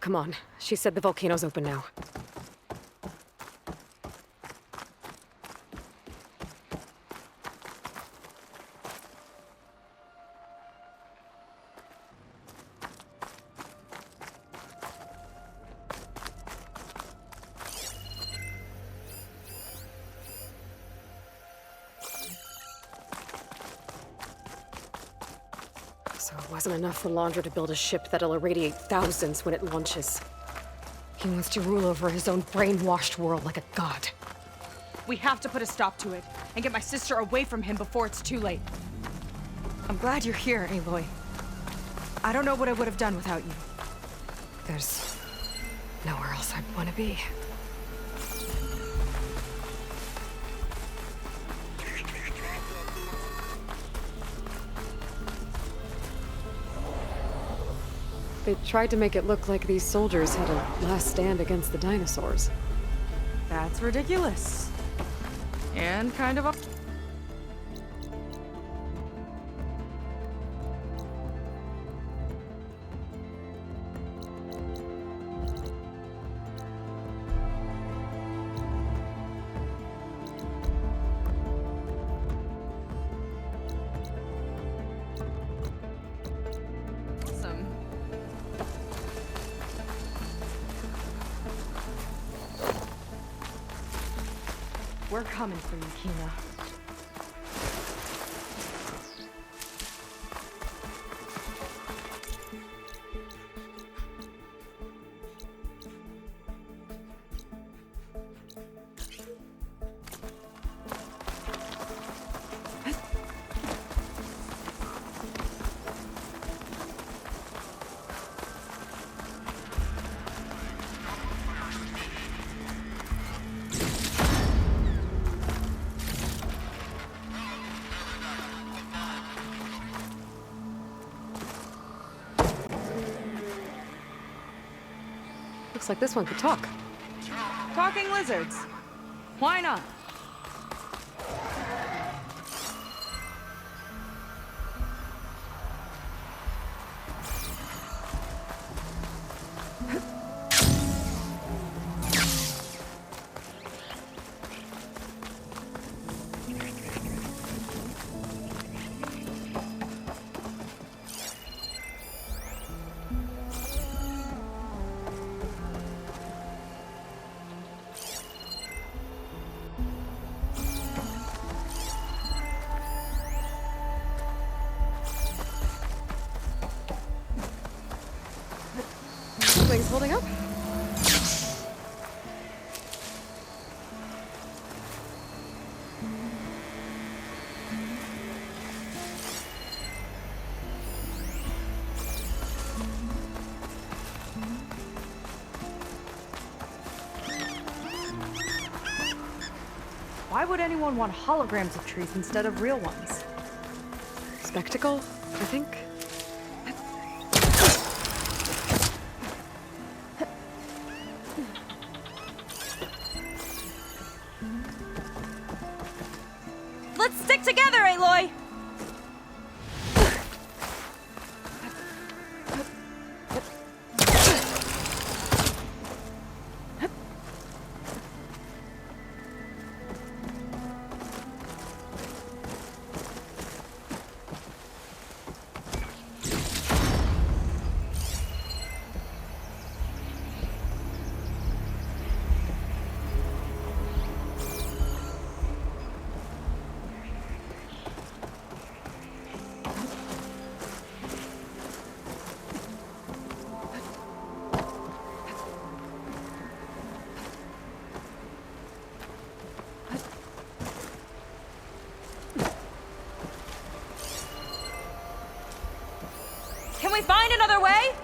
Come on. She said the volcano's open now. So it wasn't enough for Laundra to build a ship that'll irradiate thousands when it launches. He wants to rule over his own brainwashed world like a god. We have to put a stop to it and get my sister away from him before it's too late. I'm glad you're here, Aloy. I don't know what I would have done without you. There's nowhere else I'd want to be. They tried to make it look like these soldiers had a last stand against the dinosaurs. That's ridiculous. And kind of We're coming for you, Kina. Looks like this one could talk. Talking lizards. Why not? Wings holding up? Why would anyone want holograms of trees instead of real ones? Spectacle, I think. Let's stick together, Aloy! Can we find another way?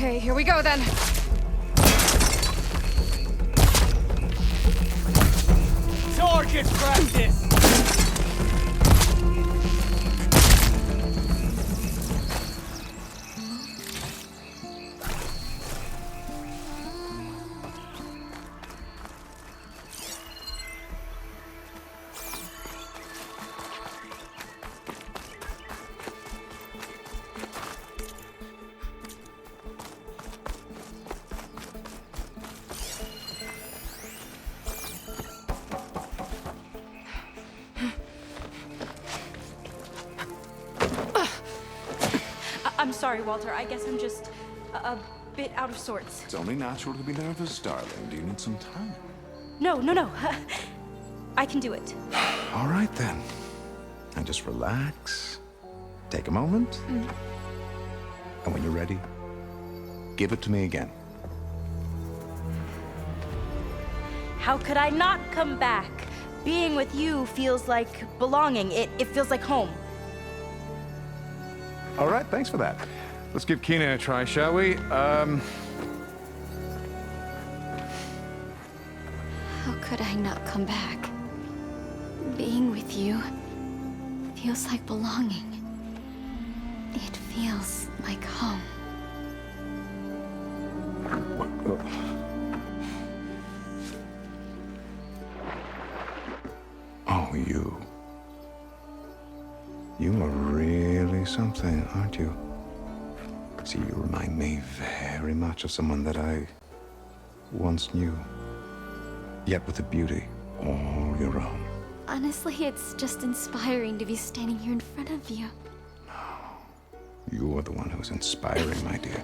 Okay, here we go then. Target practice! I'm sorry, Walter. I guess I'm just a bit out of sorts. It's only natural to be nervous, darling. Do you need some time? No. I can do it. All right, then. And just relax. Take a moment. And when you're ready, give it to me again. How could I not come back? Being with you feels like belonging. It feels like home. All right, thanks for that. Let's give Kina a try, shall we? How could I not come back? Being with you feels like belonging. It feels like home. Oh, you. You are really something, aren't you? See, you remind me very much of someone that I once knew. Yet with a beauty all your own. Honestly, it's just inspiring to be standing here in front of you. You are the one who's inspiring, my dear.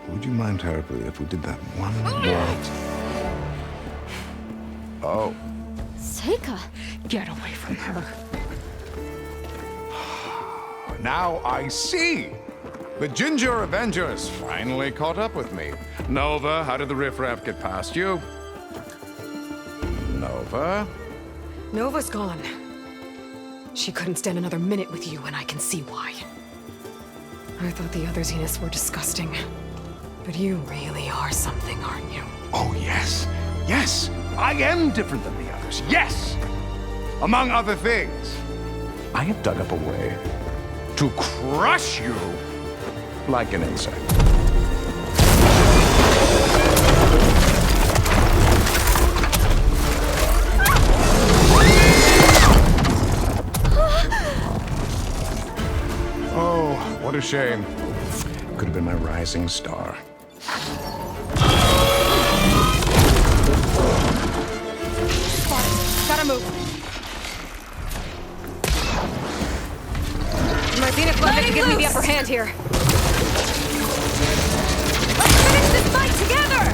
Would you mind terribly if we did that one more? Oh. Seika! Get away from her. Now I see! The Ginger Avengers finally caught up with me. Nova, how did the riffraff get past you? Nova? Nova's gone. She couldn't stand another minute with you, and I can see why. I thought the other Zeniths were disgusting. But you really are something, aren't you? Oh, yes. Yes! I am different than the others. Yes! Among other things, I have dug up a way to crush you like an insect. Oh, what a shame. Could have been my rising star. Gotta move. My Zenith weapon gives me the upper hand here. Let's finish this fight together!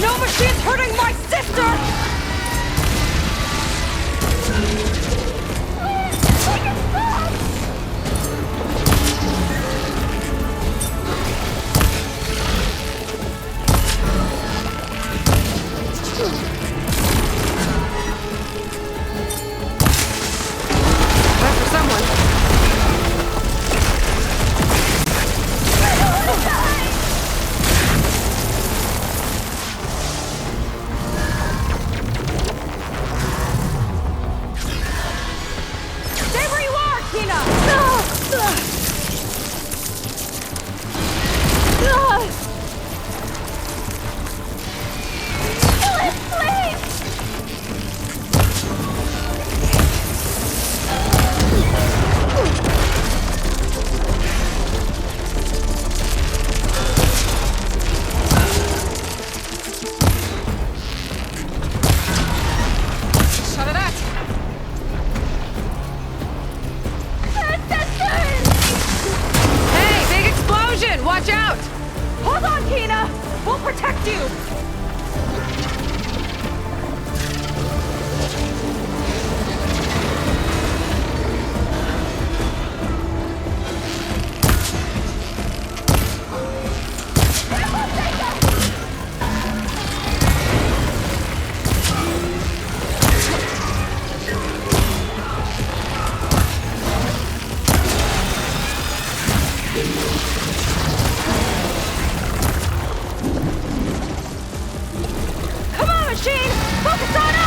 No machine's hurting my sister! That for someone. Stay where you are, Kina! Shut it at! Hey, big explosion! Watch out! Hold on, Kina! We'll protect you! Come on, machine! Focus on us!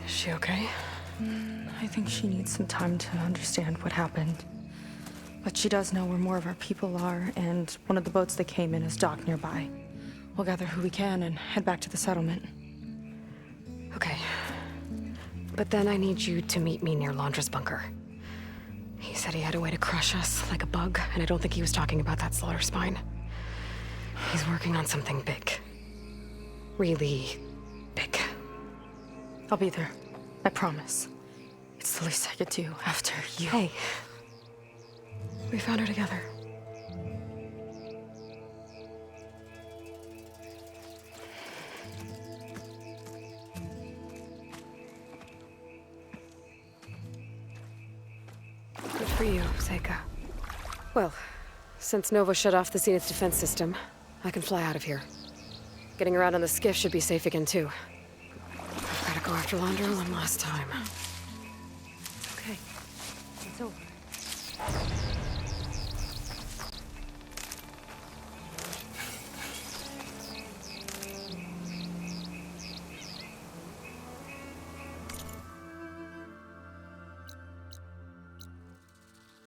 Is she okay? I think she needs some time to understand what happened. But she does know where more of our people are, and one of the boats that came in is docked nearby. We'll gather who we can and head back to the settlement. Okay. But then I need you to meet me near Laundra's bunker. He said he had a way to crush us, like a bug, and I don't think he was talking about that slaughter spine. He's working on something big. Really big. I'll be there. I promise. It's the least I could do after you. Hey. We found her together. Good for you, Seika. Well, since Nova shut off the Zenith's defense system, I can fly out of here. Getting around on the skiff should be safe again, too. I've gotta go after Laundra one last time.